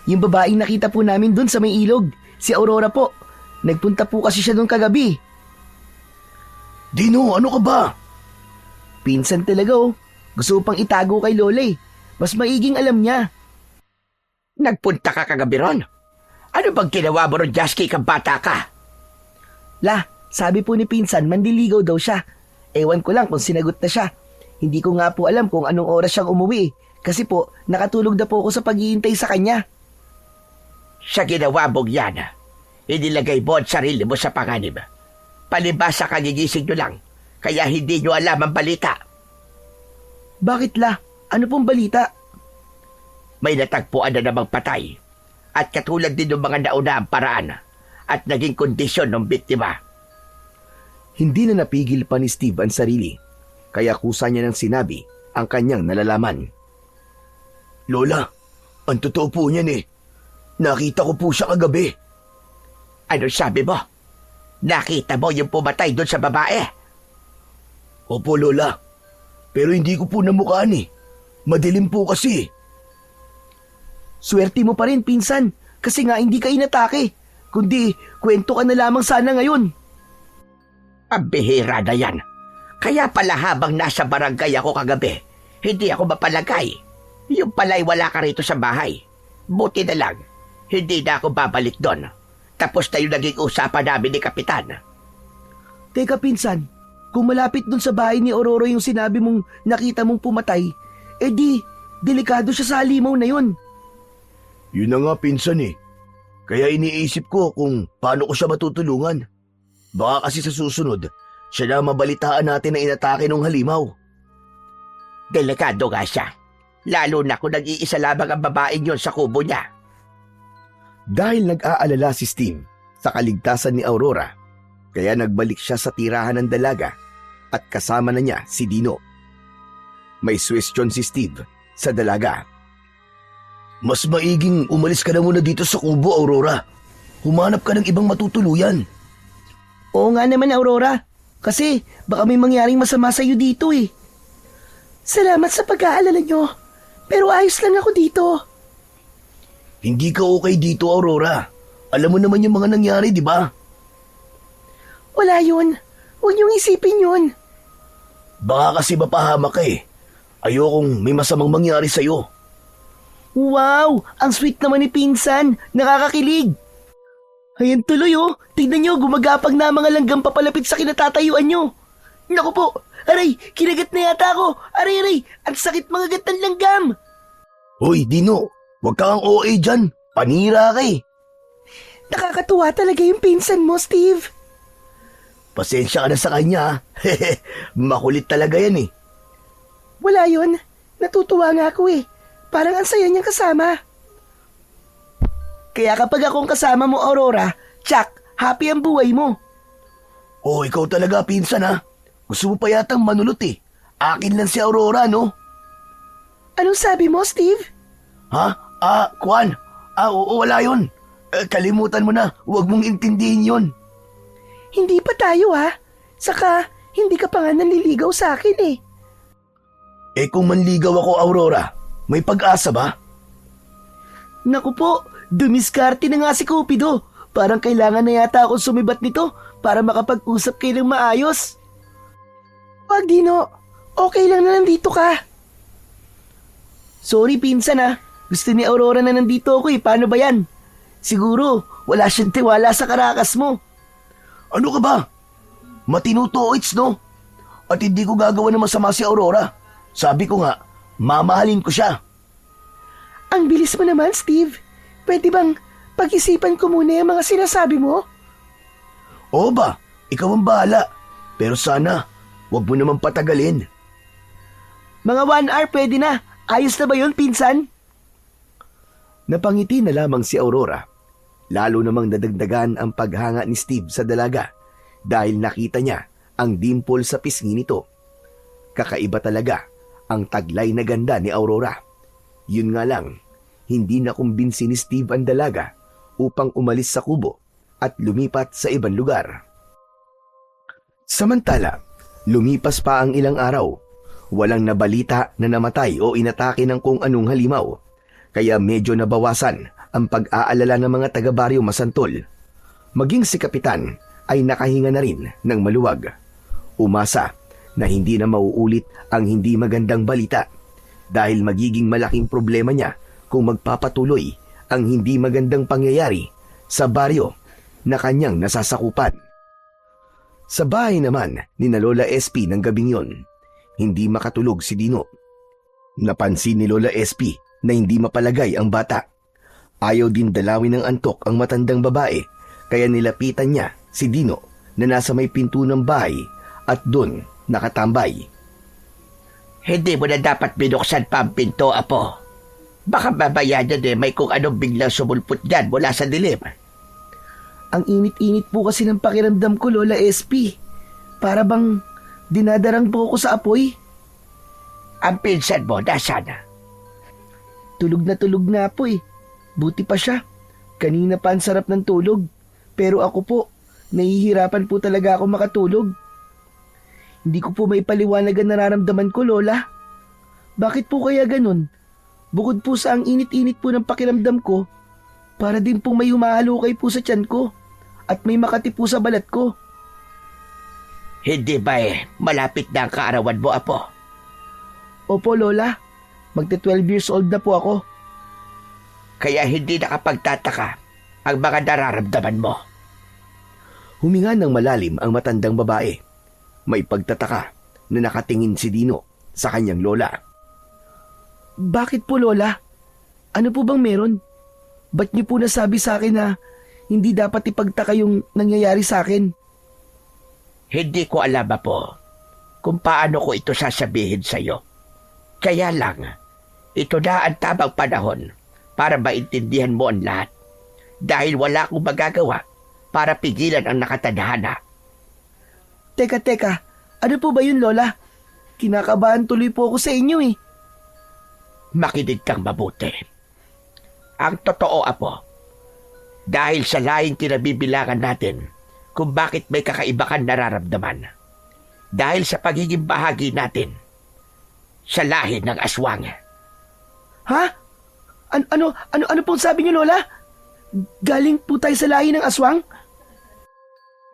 Yung babaeng nakita po namin dun sa may ilog, si Aurora po. Nagpunta po kasi siya dun kagabi. Dino, ano ka ba? Pinsan talaga oh. Gusto ko pang itago kay Lola eh. Mas maiging alam niya. Nagpunta ka kagabi ron? Ano bang ginawa mo ron, Jasky, kang bata ka? La, sabi po ni Pinsan, mandiligaw daw siya. Ewan ko lang kung sinagot na siya. Hindi ko nga po alam kung anong oras siyang umuwi. Kasi po, nakatulog na po ako sa pag-iintay sa kanya. Sa ginawa mong yan, inilagay mo ang sarili mo sa panganib. Palibasa kagigising nyo lang, kaya hindi nyo alam ang balita. Bakit la? Ano pong balita? May natagpuan na namang patay at katulad din ng mga nauna ang paraan at naging kondisyon ng biktima. Hindi na napigil pa ni Steve ang sarili, kaya kusa niya nang sinabi ang kanyang nalalaman. Lola, ang totoo po niyan eh. Nakita ko po siya kagabi. Ano sabi mo? Nakita mo yung pumatay doon sa babae? Opo, Lola. Pero hindi ko po namukhaan eh. Madilim po kasi. Swerte mo pa rin, pinsan. Kasi nga hindi ka inatake. Kundi, kwento ka na lamang sana ngayon. Pambihira na yan. Kaya pala habang nasa barangay ako kagabi, hindi ako mapalagay. Yung pala'y wala ka rito sa bahay. Buti na lang, hindi na ako babalik doon. Tapos na yung naging usapan namin ni Kapitan. Teka, pinsan. Kung malapit dun sa bahay ni Aurora yung sinabi mong nakita mong pumatay, delikado siya sa halimaw na yun. Yun na nga pinsan eh. Kaya iniisip ko kung paano ko siya matutulungan. Baka kasi sa susunod, siya na mabalitaan natin na inatake ng halimaw. Delikado nga siya. Lalo na kung nag-iisa lamang ang babaeng yon sa kubo niya. Dahil nag-aalala si Steve sa kaligtasan ni Aurora, kaya nagbalik siya sa tirahan ng dalaga at kasama na niya si Dino. May suwestyon si Steve sa dalaga. Mas maiging umalis ka na muna dito sa kubo, Aurora. Humanap ka ng ibang matutuluyan. Oo nga naman, Aurora. Kasi baka may mangyaring masama sa'yo dito eh. Salamat sa pag-aalala nyo. Pero ayos lang ako dito. Hindi ka okay dito, Aurora. Alam mo naman yung mga nangyari, di ba? Wala yun. Huwag niyong isipin yun. Baka kasi mapahamak ka eh. Ayokong may masamang mangyari sa'yo. Wow! Ang sweet naman ni Pinsan. Nakakakilig. Ayan tuloy oh. Tignan nyo, gumagapag na mga langgam papalapit sa kinatatayuan nyo. Naku po! Aray! Kinagat na yata ako! Aray! Ang sakit mga gat ng langgam! Hoy, Dino! Huwag kang OA dyan. Panira ka eh. Nakakatuwa talaga yung pinsan mo, Steve. Pasensya ka na sa kanya. Makulit talaga yan eh. Wala yun. Natutuwa nga ako eh. Parang ang saya niyang kasama. Kaya kapag akong kasama mo, Aurora, tsak, happy ang buhay mo. Oh, ikaw talaga, pinsan ha. Gusto mo pa yatang manulot eh. Akin lang si Aurora, no? Anong sabi mo, Steve? Ha? Kwan. Oo, wala yun. Kalimutan mo na. Huwag mong intindihin yun. Hindi pa tayo ha. Saka, hindi ka pa nga nanliligaw sa akin eh. Eh kung manligaw ako, Aurora, may pag-asa ba? Naku po, dumiskarte na nga si Cupido. Parang kailangan na yata akong sumibat nito para makapag-usap kayo ng maayos. Wag, Dino. Okay lang na nandito ka. Sorry, pinsan ha. Gusto ni Aurora na nandito ako eh. Paano ba yan? Siguro, wala siyang tiwala sa karakas mo. Ano ka ba? Matinutoits, no? At hindi ko gagawa ng masama si Aurora. Sabi ko nga, mamahalin ko siya. Ang bilis mo naman, Steve. Pwede bang pag-isipan ko muna yung mga sinasabi mo? Oo ba? Ikaw ang bahala. Pero sana, wag mo naman patagalin. Mga 1 hour pwede na. Ayos na ba yun, pinsan? Napangiti na lamang si Aurora. Lalo namang nadagdagan ang paghanga ni Steve sa dalaga dahil nakita niya ang dimple sa pisngi nito. Kakaiba talaga ang taglay na ganda ni Aurora. Yun nga lang, hindi na kumbinsi ni Steve ang dalaga upang umalis sa kubo at lumipat sa ibang lugar. Samantala, lumipas pa ang ilang araw. Walang nabalita na namatay o inatake ng kung anong halimaw. Kaya medyo nabawasan ang pag-aalala ng mga taga-baryo Masantol. Maging si Kapitan ay nakahinga na rin ng maluwag. Umasa na hindi na mauulit ang hindi magandang balita dahil magiging malaking problema niya kung magpapatuloy ang hindi magandang pangyayari sa baryo na kanyang nasasakupan. Sa bahay naman ni na Lola SP ng gabing yon, hindi makatulog si Dino. Napansin ni Lola SP na hindi mapalagay ang bata. Ayaw din dalawin ng antok ang matandang babae, kaya nilapitan niya si Dino na nasa may pinto ng bahay at doon nakatambay. Hindi mo na dapat binuksan pa ang pinto, Apo. Baka babayanan may kung anong biglang sumulpot dyan mula sa dilim. Ang init-init po kasi ng pakiramdam ko, Lola SP. Para bang dinadarang po ako sa apoy. Ang pinsan mo, nasaan? Tulog na po eh. Buti pa siya. Kanina pa ang sarap ng tulog. Pero ako po, nahihirapan po talaga ako makatulog. Hindi ko po maipaliwanag ang nararamdaman ko, Lola. Bakit po kaya ganun? Bukod po sa ang init-init po ng pakiramdam ko, para din pong may humahalukay po sa tiyan ko at may makati po sa balat ko. Hindi ba malapit na ang kaarawan mo, Apo? Opo, Lola. Magte-12 years old na po ako. Kaya hindi nakapagtataka ang mga nararamdaman mo. Huminga ng malalim ang matandang babae. May pagtataka na nakatingin si Dino sa kanyang lola. Bakit po, Lola? Ano po bang meron? Ba't niyo po nasabi sa akin na hindi dapat ipagtaka yung nangyayari sa akin? Hindi ko alam, Apo, kung paano ko ito sasabihin sa iyo. Kaya lang, ito na ang tamang panahon para maintindihan mo ang lahat. Dahil wala akong magagawa para pigilan ang nakatadhana. Teka, ano po ba yun, Lola? Kinakabahan tuloy po ako sa inyo eh. Makinig kang mabuti. Ang totoo, Apo, dahil sa lahing kinabibilangan natin kung bakit may kakaiba kang nararamdaman. Dahil sa pagiging bahagi natin sa lahi ng aswang. Ha? Ano pong sabi niyo, Lola? Galing po tayo sa lahi ng aswang?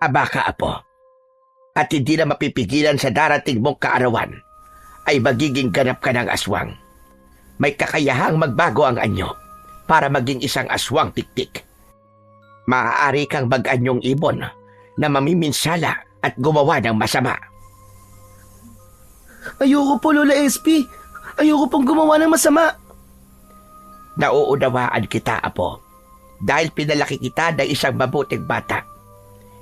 Aba ka, Apo. At hindi na mapipigilan sa darating mong kaarawan ay magiging ganap ka ng aswang. May kakayahang magbago ang anyo para maging isang aswang tiktik. Maaari kang mag-anyong ibon na mamiminsala at gumawa ng masama. Ayoko po, Lola SP. Ayoko pong gumawa ng masama. Nauunawaan kita, Apo. Dahil pinalaki kita na isang mabuting bata.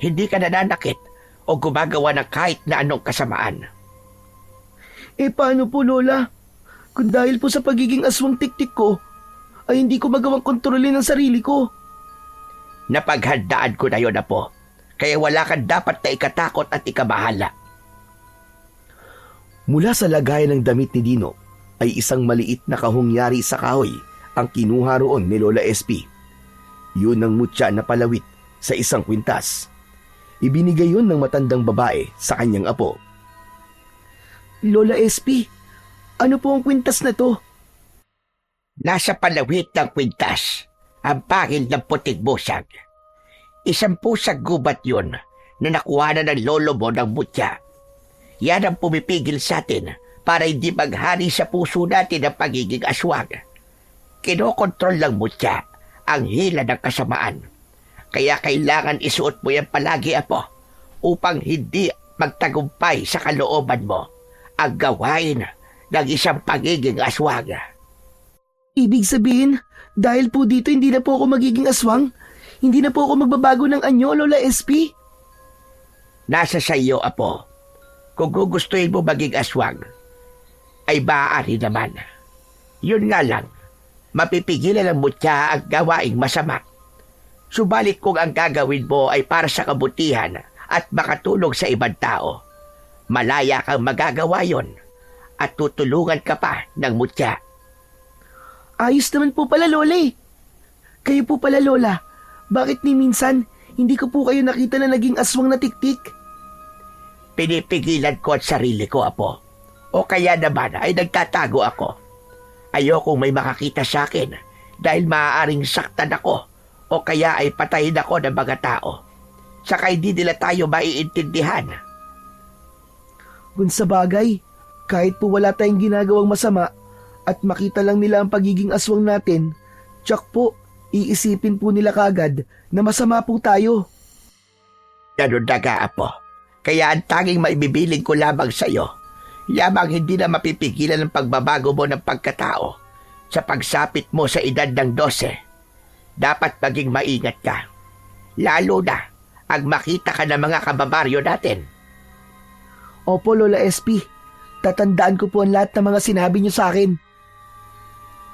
Hindi ka nananakit o gumagawa ng kahit na anong kasamaan. Paano po, Lola? Kung dahil po sa pagiging aswang tiktik ko, ay hindi ko magawang kontrolin ang sarili ko. Napaghandaan ko na yun, Apo. Kaya wala kang dapat na ikatakot at ikabahala. Mula sa lagayan ng damit ni Dino ay isang maliit na kahungyari sa kahoy ang kinuha roon ni Lola SP. Yun ang mutya na palawit sa isang kwintas. Ibinigay yun ng matandang babae sa kanyang apo. Lola SP, ano po ang kwintas na to? Nasa palawit ng kwintas ang pangil ng puting busag. Isang pusag gubat yun na nakuha na ng lolo mo ng mutya. Yan ang pumipigil sa atin para hindi maghari sa puso natin ang pagiging aswang. Kinokontrol ng mutya ang hila ng kasamaan. Kaya kailangan isuot mo yan palagi, Apo, upang hindi magtagumpay sa kalooban mo ang gawain ng isang pagiging aswang. Ibig sabihin, dahil po dito hindi na po ako magiging aswang? Hindi na po ako magbabago ng anyo, Lola SP? Nasa sa iyo, Apo. Kung gugustuhin mo maging aswang, ay maaari naman. Yun nga lang, mapipigilan ng mutya ang gawaing masama. Subalit kung ang gagawin mo ay para sa kabutihan at makatulong sa ibang tao, malaya kang magagawa yon at tutulungan ka pa ng mutya. Ayos naman po pala, Lola eh. Kayo po pala, Lola. Bakit ni minsan hindi ko po kayo nakita na naging aswang na tiktik? Pinipigilan ko ang sarili ko, Apo. O kaya naman ay nagtatago ako. Ayokong may makakita sa akin dahil maaaring saktan ako o kaya ay patayin ako ng mga tao. Saka hindi nila tayo maiintindihan. Kung sa bagay, kahit po wala tayong ginagawang masama at makita lang nila ang pagiging aswang natin, tsak po, iisipin po nila kagad na masama po tayo. Ganun na nga, Apo. Kaya ang tanging maibibiling ko lamang sa iyo, yamang hindi na mapipigilan ang pagbabago mo ng pagkatao sa pagsapit mo sa edad ng 12. dapat maging maingat ka. Lalo na ang makita ka ng mga kababaryo natin. Opo, Lola SP. Tatandaan ko po ang lahat ng mga sinabi niyo sa akin.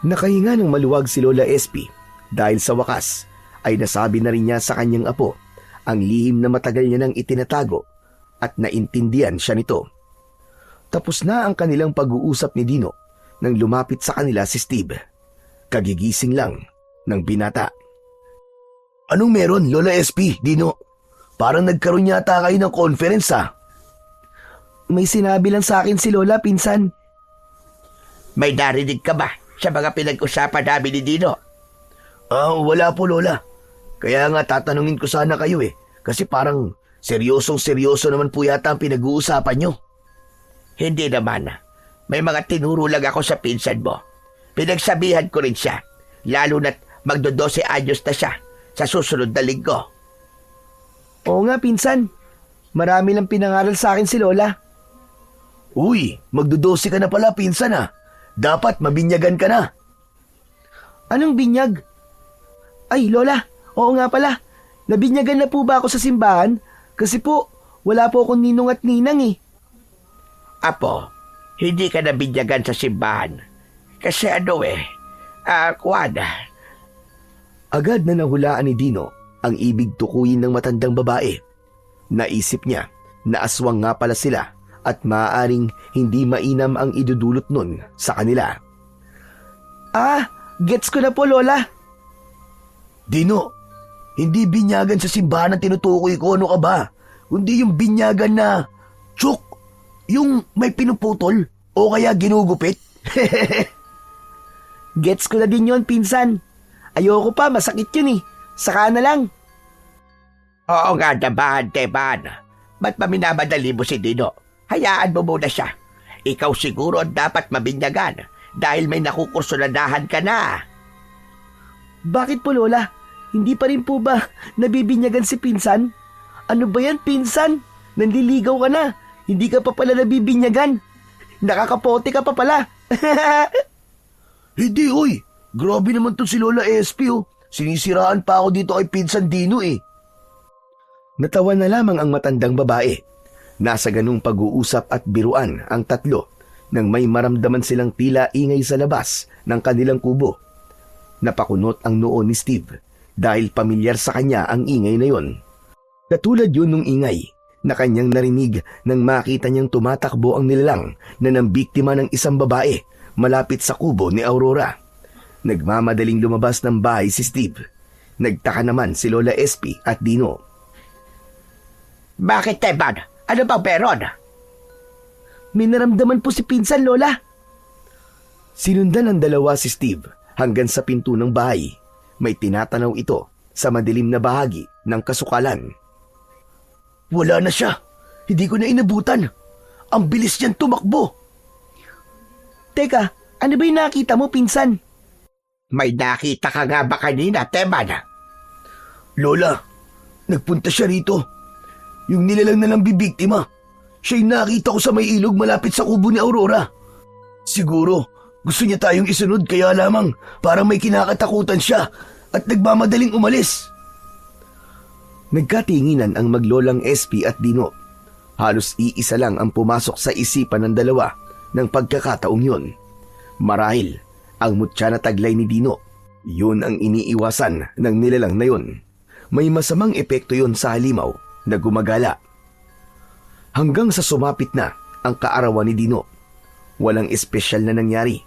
Nakahinga ng maluwag si Lola SP dahil sa wakas ay nasabi na rin niya sa kanyang apo ang lihim na matagal niya nang itinatago at naintindihan siya nito. Tapos na ang kanilang pag-uusap ni Dino nang lumapit sa kanila si Steve. Kagigising lang ng binata. Anong meron, Lola SP, Dino? Parang nagkaroon yata kayo ng conference May sinabi lang sa akin si Lola, pinsan. May narinig ka ba sa mga pinag-usapan namin ni Dino? Wala po, Lola. Kaya nga tatanungin ko sana kayo kasi parang seryosong-seryoso naman po yata ang pinag-uusapan nyo. Hindi naman. May mga tinuro lang ako sa pinsan mo. Pinagsabihan ko rin siya, lalo na't magdo-12 anyos na siya sa susunod na linggo. Oo nga, pinsan. Marami lang pinangaral sa akin si Lola. Uy, magdo-12 ka na pala, pinsan Dapat mabinyagan ka na. Anong binyag? Ay, Lola, oo nga pala. Nabinyagan na po ba ako sa simbahan? Kasi po, wala po akong ninong at ninang Apo, hindi ka nabinyagan sa simbahan. Kasi Kwan. Agad na nahulaan ni Dino ang ibig tukuyin ng matandang babae. Naisip niya na aswang nga pala sila at maaaring hindi mainam ang idudulot nun sa kanila. Gets ko na po, Lola. Dino, hindi binyagan sa simbahan ang tinutukoy ko, ano ka ba? Kundi yung binyagan na tsuk, yung may pinuputol o kaya ginugupit. Gets ko na din yon, pinsan. Ayoko pa, masakit yun Saka na lang. Oo nga naman, Teban. Ba't maminamadali mo si Dino? Hayaan mo muna siya. Ikaw siguro ang dapat mabinyagan dahil may nakukursunadahan ka na. Bakit po, Lola? Hindi pa rin po ba nabibinyagan si pinsan? Ano ba yan, pinsan? Nanliligaw ka na. Hindi ka pa pala nabibinyagan. Nakakapote ka pa pala. Hindi, uy. Grabe naman to si Lola SP, Sinisiraan pa ako dito kay pinsan Dino Natawa na lamang ang matandang babae. Nasa ganung pag-uusap at biruan ang tatlo nang may maramdaman silang tila ingay sa labas ng kanilang kubo. Napakunot ang noo ni Steve dahil pamilyar sa kanya ang ingay na yon. Katulad yun nung ingay na kanyang narinig nang makita niyang tumatakbo ang nilalang na nambiktima ng isang babae malapit sa kubo ni Aurora. Nagmamadaling lumabas ng bahay si Steve. Nagtaka naman si Lola SP at Dino. Bakit, Teban? Ano bang meron? May naramdaman po si pinsan, Lola. Sinundan ng dalawa si Steve hanggang sa pinto ng bahay. May tinatanaw ito sa madilim na bahagi ng kasukalan. Wala na siya. Hindi ko na inabutan. Ang bilis niyan tumakbo. Teka, ano ba yung nakita mo, pinsan? May nakita ka nga ba kanina, Teban? Lola, nagpunta siya rito. Yung nilalang na lang bibiktima. Siya'y nakita ko sa may ilog malapit sa kubo ni Aurora. Siguro, gusto niya tayong isunod kaya lamang parang may kinakatakutan siya at nagmamadaling umalis. Nagkatinginan ang maglolang SP at Dino. Halos iisa lang ang pumasok sa isipan ng dalawa ng pagkakataong yun. Marahil, ang mutya na taglay ni Dino, yun ang iniiwasan ng nilalang na yun. May masamang epekto yun sa halimaw na gumagala. Hanggang sa sumapit na ang kaarawan ni Dino, walang espesyal na nangyari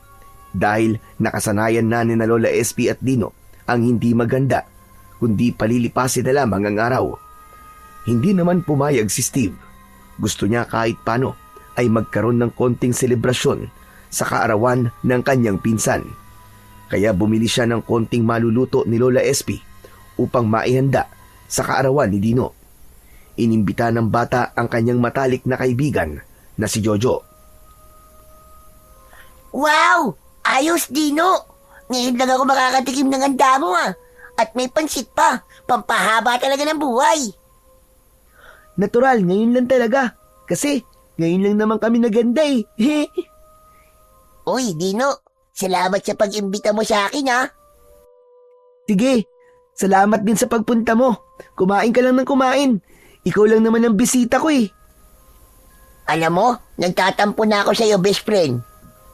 dahil nakasanayan na ni na Lola SP at Dino ang hindi maganda kundi palilipasin na lamang ang araw. Hindi naman pumayag si Steve. Gusto niya kahit paano ay magkaroon ng konting selebrasyon sa kaarawan ng kanyang pinsan. Kaya bumili siya ng konting maluluto ni Lola SP upang maihanda sa kaarawan ni Dino. Inimbita ng bata ang kanyang matalik na kaibigan na si Jojo. Wow! Ayos, Dino! Ngayon lang ako makakatikim ng handa mo At may pansit pa. Pampahaba talaga ng buhay. Natural, ngayon lang talaga. Kasi, ngayon lang naman kami naganda Uy, Dino. Salamat sa pag-imbita mo sa akin Sige, Salamat din sa pagpunta mo. Kumain ka lang ng kumain. Ikaw lang naman ang bisita ko eh. Alam mo, nagtatampo na ako sa iyo, best friend.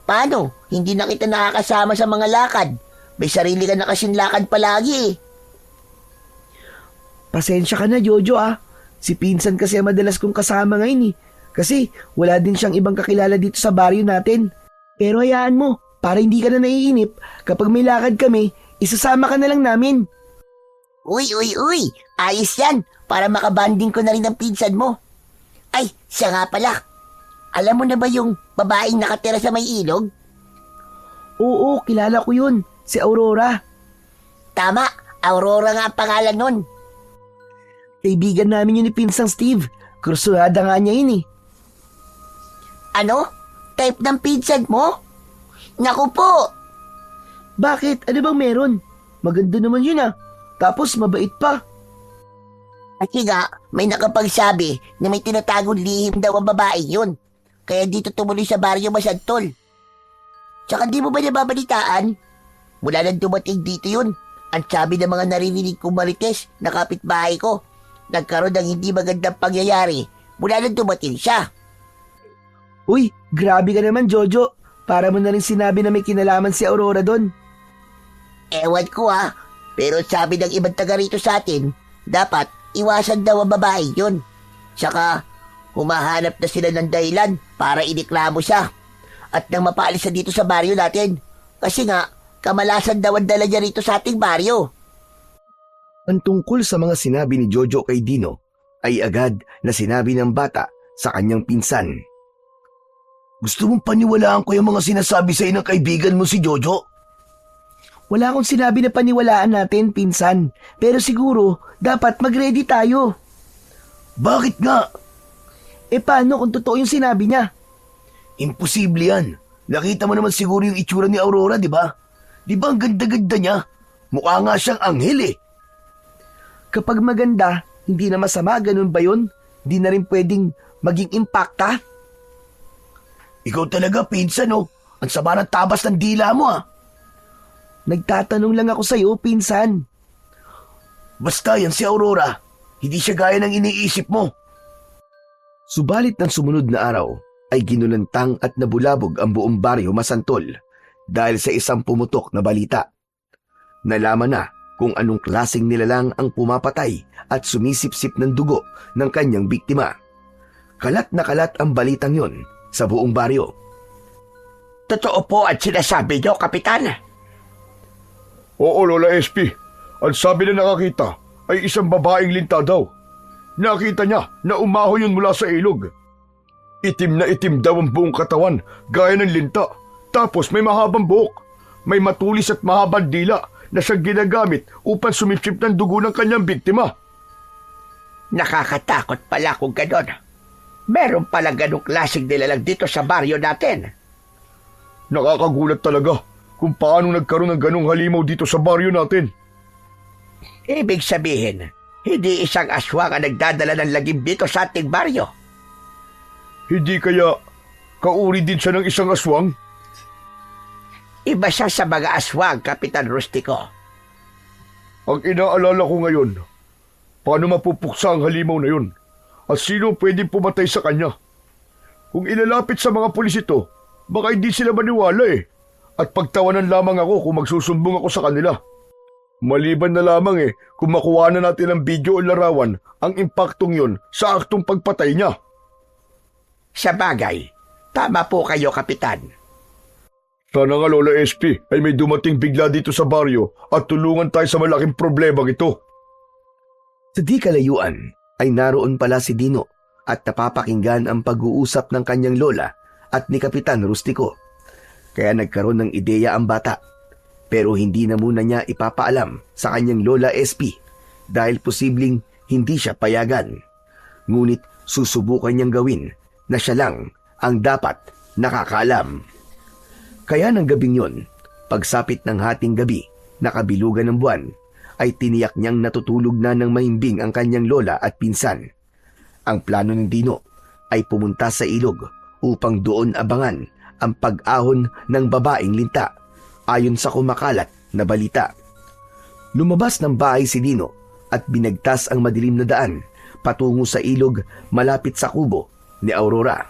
Paano? Hindi na kita nakakasama sa mga lakad. May sarili ka na kasing lakad palagi eh. Pasensya ka na, Jojo ah. Si Pinsan kasi ang madalas kong kasama ngayon eh. Kasi wala din siyang ibang kakilala dito sa baryo natin. Pero hayaan mo, para hindi ka na naiinip, kapag may lakad kami, isasama ka na lang namin. Uy! Ayos yan, para makabanding ko na rin ang pinsan mo. Ay, siya nga pala. Alam mo na ba yung babaeng nakatira sa may ilog? Oo, kilala ko yun. Si Aurora. Tama, Aurora nga ang pangalan nun. Kaibigan namin yun ni Pinsang Steve. Kursulada nga niya yun eh. Ano? Type ng pinsan mo? Naku po! Bakit? Ano bang meron? Maganda naman yun ah. Tapos mabait pa. Kasi nga, may nakapagsabi na may tinatagong lihim daw ang babae yun. Kaya dito tumuloy sa baryo Masantol. Tsaka di mo ba nababalitaan? Mula nang dumating dito yun, ang sabi ng mga naririnig kong marites na kapitbahay ko, nagkaroon ng hindi magandang pangyayari mula nang dumating siya. Uy, grabe ka naman Jojo. Para mo na rin sinabi na may kinalaman si Aurora doon. Ewan ko pero sabi ng ibang taga rito sa atin, dapat iwasan daw ang babae yun. Tsaka, humahanap na sila ng dahilan para iniklamo siya. At nang mapaalis na dito sa baryo natin. Kasi nga, kamalasan daw ang dala niya rito sa ating baryo. Ang tungkol sa mga sinabi ni Jojo kay Dino ay agad na sinabi ng bata sa kanyang pinsan. Gusto mong paniwalaan ko yung mga sinasabi sa ng kaibigan mo si Jojo? Wala akong sinabi na paniwalaan natin, Pinsan. Pero siguro, dapat mag-ready tayo. Bakit nga? Paano kung totoo yung sinabi niya? Imposible yan. Nakita mo naman siguro yung itsura ni Aurora, di ba? Di ba ang ganda-ganda niya? Mukha nga siyang anghel eh. Kapag maganda, hindi na masama, ganun ba yun? Hindi na rin pwedeng maging impacta? Ikaw talaga, pinsan oh. Ang sama ng tabas ng dila mo ah. Nagtatanong lang ako sa'yo, Pinsan. Basta yan si Aurora. Hindi siya gaya ng iniisip mo. Subalit ng sumunod na araw ay ginulantang at nabulabog ang buong baryo Masantol dahil sa isang pumutok na balita. Nalaman na kung anong klaseng nilalang ang pumapatay at sumisipsip ng dugo ng kanyang biktima. Kalat na kalat ang balitang yon sa buong baryo. Totoo po at sinasabi niyo, Kapitan. Oo, Lola SP. Ang sabi na nakakita ay isang babaeng linta daw. Nakita niya na umahon yun mula sa ilog. Itim na itim daw ang buong katawan, gaya ng linta. Tapos may mahabang buhok. May matulis at mahabang dila na siyang ginagamit upang sumipsip ng dugo ng kanyang biktima. Nakakatakot pala kung ganon. Meron pala ganong klaseng nilalang dito sa baryo natin. Nakakagulat talaga kung paano nagkaroon ng ganong halimaw dito sa baryo natin. Ibig sabihin, hindi isang aswang ang nagdadala ng lagim dito sa ating baryo. Hindi kaya kauri din siya ng isang aswang? Iba siya sa mga aswang, Kapitan Rustico. Ang inaalala ko ngayon, paano mapupuksa ang halimaw na yun? At sino pwedeng pumatay sa kanya? Kung ilalapit sa mga pulis ito, baka hindi sila maniwala eh. At pagtawanan lamang ako kung magsusumbong ako sa kanila. Maliban na lamang kung makuha na natin ang video o larawan ang impaktong yun sa aktong pagpatay niya. Sa bagay, tama po kayo, Kapitan. Sana nga, Lola SP, ay may dumating bigla dito sa baryo at tulungan tayo sa malaking problema ito. Sa di kalayuan ay naroon pala si Dino at napapakinggan ang pag-uusap ng kanyang lola at ni Kapitan Rustico. Kaya nagkaroon ng ideya ang bata. Pero hindi na muna niya ipapaalam sa kanyang Lola SP dahil posibleng hindi siya payagan. Ngunit susubukan niyang gawin na siya lang ang dapat nakakaalam. Kaya ng gabing yon, pagsapit ng hating gabi na kabilugan ng buwan, ay tiniyak niyang natutulog na ng mahimbing ang kanyang lola at pinsan. Ang plano ng Dino ay pumunta sa ilog upang doon abangan ang pag-ahon ng babaeng linta ayon sa kumakalat na balita. Lumabas ng bahay si Dino at binagtas ang madilim na daan patungo sa ilog malapit sa kubo ni Aurora.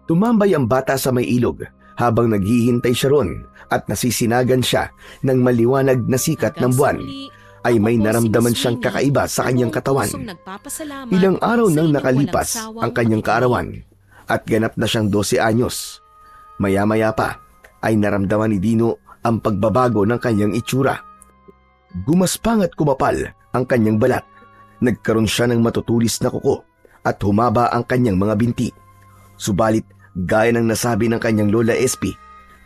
Tumambay ang bata sa may ilog habang naghihintay siya ron at nasisinagan siya ng maliwanag na sikat ng buwan. Ay may naramdaman siyang kakaiba sa kanyang katawan. Ilang araw nang nakalipas ang kanyang kaarawan at ganap na siyang 12 anyos. Maya-maya pa ay naramdaman ni Dino ang pagbabago ng kanyang itsura. Gumaspang at kumapal ang kanyang balat. Nagkaroon siya ng matutulis na kuko at humaba ang kanyang mga binti. Subalit gaya ng nasabi ng kanyang Lola SP,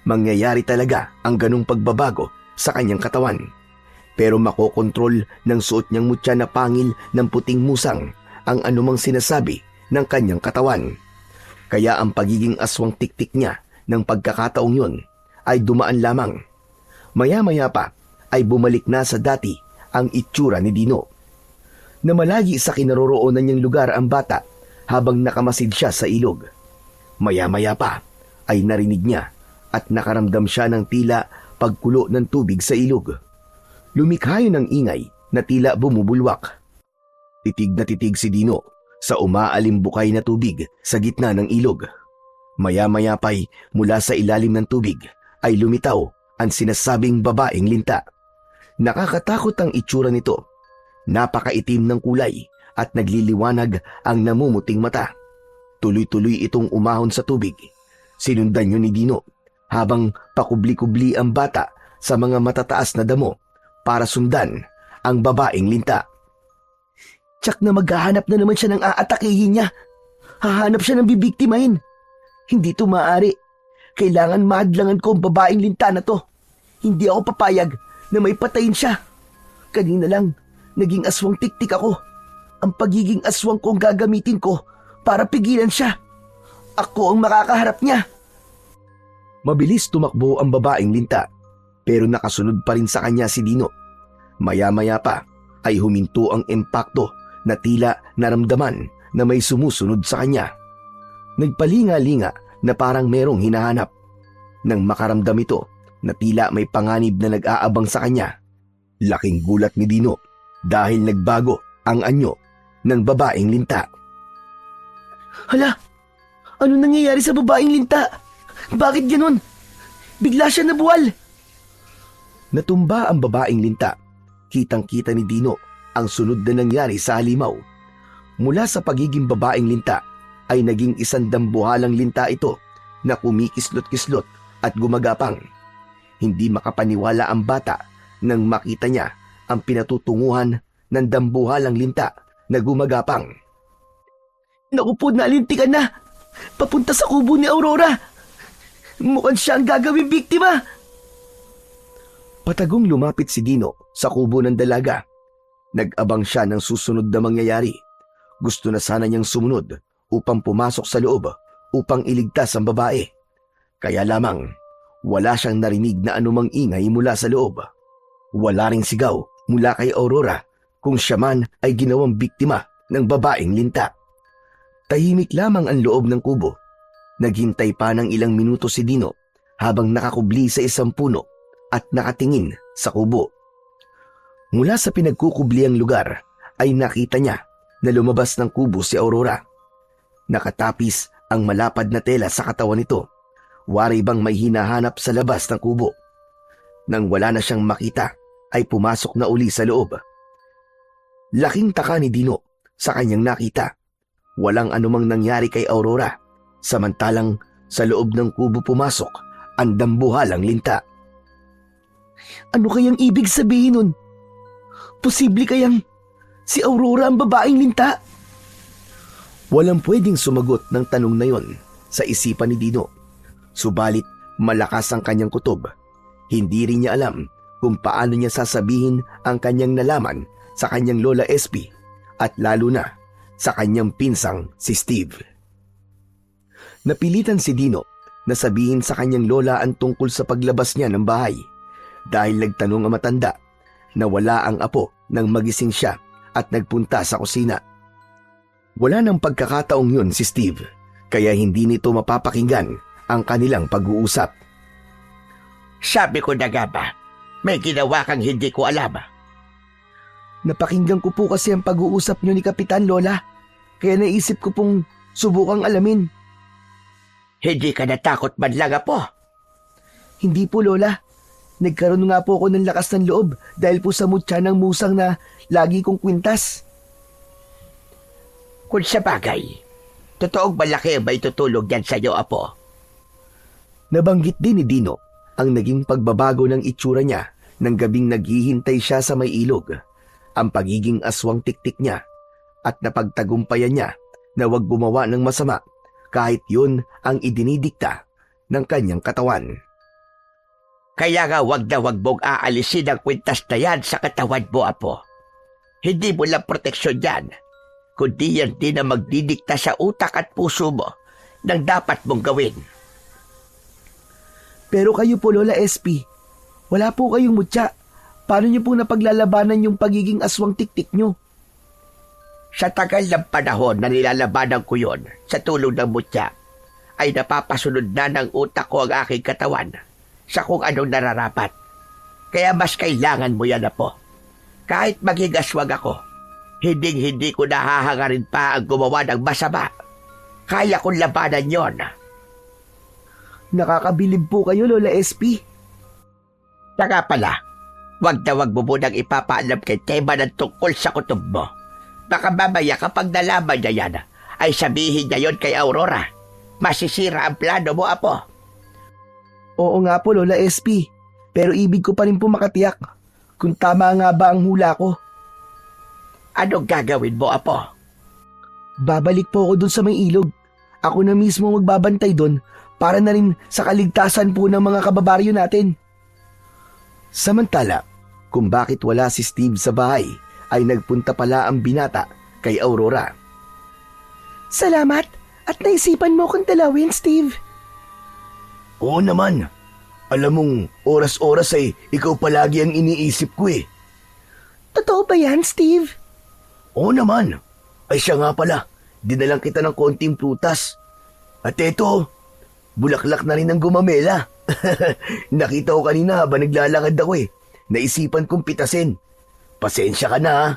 mangyayari talaga ang ganong pagbabago sa kanyang katawan. Pero makokontrol ng suot niyang mutya na pangil ng puting musang ang anumang sinasabi ng kanyang katawan. Kaya ang pagiging aswang tiktik niya ng pagkakataong yun ay dumaan lamang. Maya-maya pa ay bumalik na sa dati ang itsura ni Dino. Namalagi sa kinaroroonan niyang lugar ang bata habang nakamasid siya sa ilog. Maya-maya pa ay narinig niya at nakaramdam siya ng tila pagkulo ng tubig sa ilog. Lumikha yun ng ingay na tila bumubulwak. Titig na titig si Dino sa umaalimbukay na tubig sa gitna ng ilog. Maya-maya pa'y mula sa ilalim ng tubig ay lumitaw ang sinasabing babaeng linta. Nakakatakot ang itsura nito. Napakaitim ng kulay at nagliliwanag ang namumuting mata. Tuloy-tuloy itong umahon sa tubig. Sinundan yun ni Dino habang pakubli-kubli ang bata sa mga matataas na damo para sundan ang babaeng linta. Tsak na maghahanap na naman siya ng aatakihin niya. Hahanap siya ng bibiktimahin. Hindi to maaari. Kailangan mahadlangan ko ang babaeng linta na to. Hindi ako papayag na may patayin siya. Kanina lang, naging aswang tiktik ako. Ang pagiging aswang ko ang gagamitin ko para pigilan siya. Ako ang makakaharap niya. Mabilis tumakbo ang babaeng linta pero nakasunod pa rin sa kanya si Dino. Maya-maya pa ay huminto ang impakto na tila naramdaman na may sumusunod sa kanya. Nagpalinga-linga na parang merong hinahanap. Nang makaramdam ito na tila may panganib na nag-aabang sa kanya, laking gulat ni Dino dahil nagbago ang anyo ng babaeng linta. Hala, ano nangyayari sa babaeng linta? Bakit ganun? Bigla siya nabuwal. Natumba ang babaeng linta. Kitang-kita ni Dino ang sunod na nangyari sa halimaw. Mula sa pagiging babaeng linta ay naging isang dambuhalang linta ito na kumikislot-kislot at gumagapang. Hindi makapaniwala ang bata nang makita niya ang pinatutunguhan ng dambuhalang linta na gumagapang. Naku po, nalintikan na. Papunta sa kubo ni Aurora. Mukhang siya ang gagawing biktima. Patagong lumapit si Dino sa kubo ng dalaga. Nag-abang siya ng susunod na mangyayari. Gusto na sana niyang sumunod upang pumasok sa loob upang iligtas ang babae. Kaya lamang, wala siyang narinig na anumang ingay mula sa loob. Wala ring sigaw mula kay Aurora kung siya man ay ginawang biktima ng babaeng linta. Tahimik lamang ang loob ng kubo. Naghintay pa ng ilang minuto si Dino habang nakakubli sa isang puno at nakatingin sa kubo. Mula sa pinagkukubliang lugar ay nakita niya na lumabas ng kubo si Aurora. Nakatapis ang malapad na tela sa katawan nito. Wari bang may hinahanap sa labas ng kubo. Nang wala na siyang makita ay pumasok na uli sa loob. Laking taka ni Dino sa kanyang nakita. Walang anumang nangyari kay Aurora. Samantalang sa loob ng kubo pumasok ang dambuhalang linta. Ano kayang ibig sabihin nun? Posible kayang si Aurora ang babaeng linta? Walang pwedeng sumagot ng tanong na yon sa isipan ni Dino. Subalit malakas ang kanyang kutob. Hindi rin niya alam kung paano niya sasabihin ang kanyang nalaman sa kanyang Lola SP at lalo na sa kanyang pinsang si Steve. Napilitan si Dino na sabihin sa kanyang lola ang tungkol sa paglabas niya ng bahay dahil nagtanong ang matanda na wala ang apo nang magising siya at nagpunta sa kusina. Wala nang pagkakataong yun si Steve kaya hindi nito mapapakinggan ang kanilang pag-uusap. Sabi ko na nga ba, May ginawa kang hindi ko alam. Napakinggan ko po kasi ang pag-uusap niyo ni Kapitan, Lola. Kaya naisip ko pong subukang alamin. Hindi ka natakot man lang, Apo. Hindi po, Lola. Nagkaroon nga po ako ng lakas ng loob dahil po sa mutya ng musang na lagi kong kwintas. Kung sa bagay, totoong malaki ang may tutulog yan sa iyo, Apo. Nabanggit din ni Dino ang naging pagbabago ng itsura niya nang gabing naghihintay siya sa may ilog, ang pagiging aswang tiktik niya, at napagtagumpayan niya na huwag gumawa ng masama kahit yun ang idinidikta ng kanyang katawan. Kaya nga wag na wag mong aalisin ang kwintas na yan sa katawan mo, Apo. Hindi mo lang proteksyon yan, kundi yan din ang magdidikta sa utak at puso mo ng dapat mong gawin. Pero kayo po, Lola SP, wala po kayong mutya. Paano niyo po napaglalabanan yung pagiging aswang tiktik niyo? Sa tagal ng panahon na nilalabanan ko yon sa tulong ng mutya, ay napapasunod na ng utak ko ang aking katawan sa kung anong nararapat. Kaya mas kailangan mo yan, Apo. Kahit maging aswang ako, hindi ko nahahangarin pa ang gumawa ng masama. Kaya kong labanan yon. Nakakabilib po kayo, Lola SP. Saka pala, wag na wag mo munang ipapaalam kay Tema ng tungkol sa kutob mo. Baka mamaya kapag nalaman niya yan, ay sabihin niya yon kay Aurora. Masisira ang plano mo, Apo. Oo nga po, Lola SP. Pero ibig ko pa rin po makatiyak kung tama nga ba ang hula ko. Anong gagawin mo, Apo? Babalik po ako dun sa may ilog. Ako na mismo magbabantay dun para na rin sa kaligtasan po ng mga kababaryo natin. Samantala, kung bakit wala si Steve sa bahay, ay nagpunta pala ang binata kay Aurora. Salamat at naisipan mo kong dalawin, Steve. Oo naman. Alam mong oras-oras ay ikaw palagi ang iniisip ko eh. Totoo ba yan, Steve? Oo naman. Ay siya nga pala, dinalang kita ng konting prutas. At eto, bulaklak na rin ang gumamela. Nakita ko kanina habang naglalakad ako eh. Naisipan kong pitasin. Pasensya ka na ha.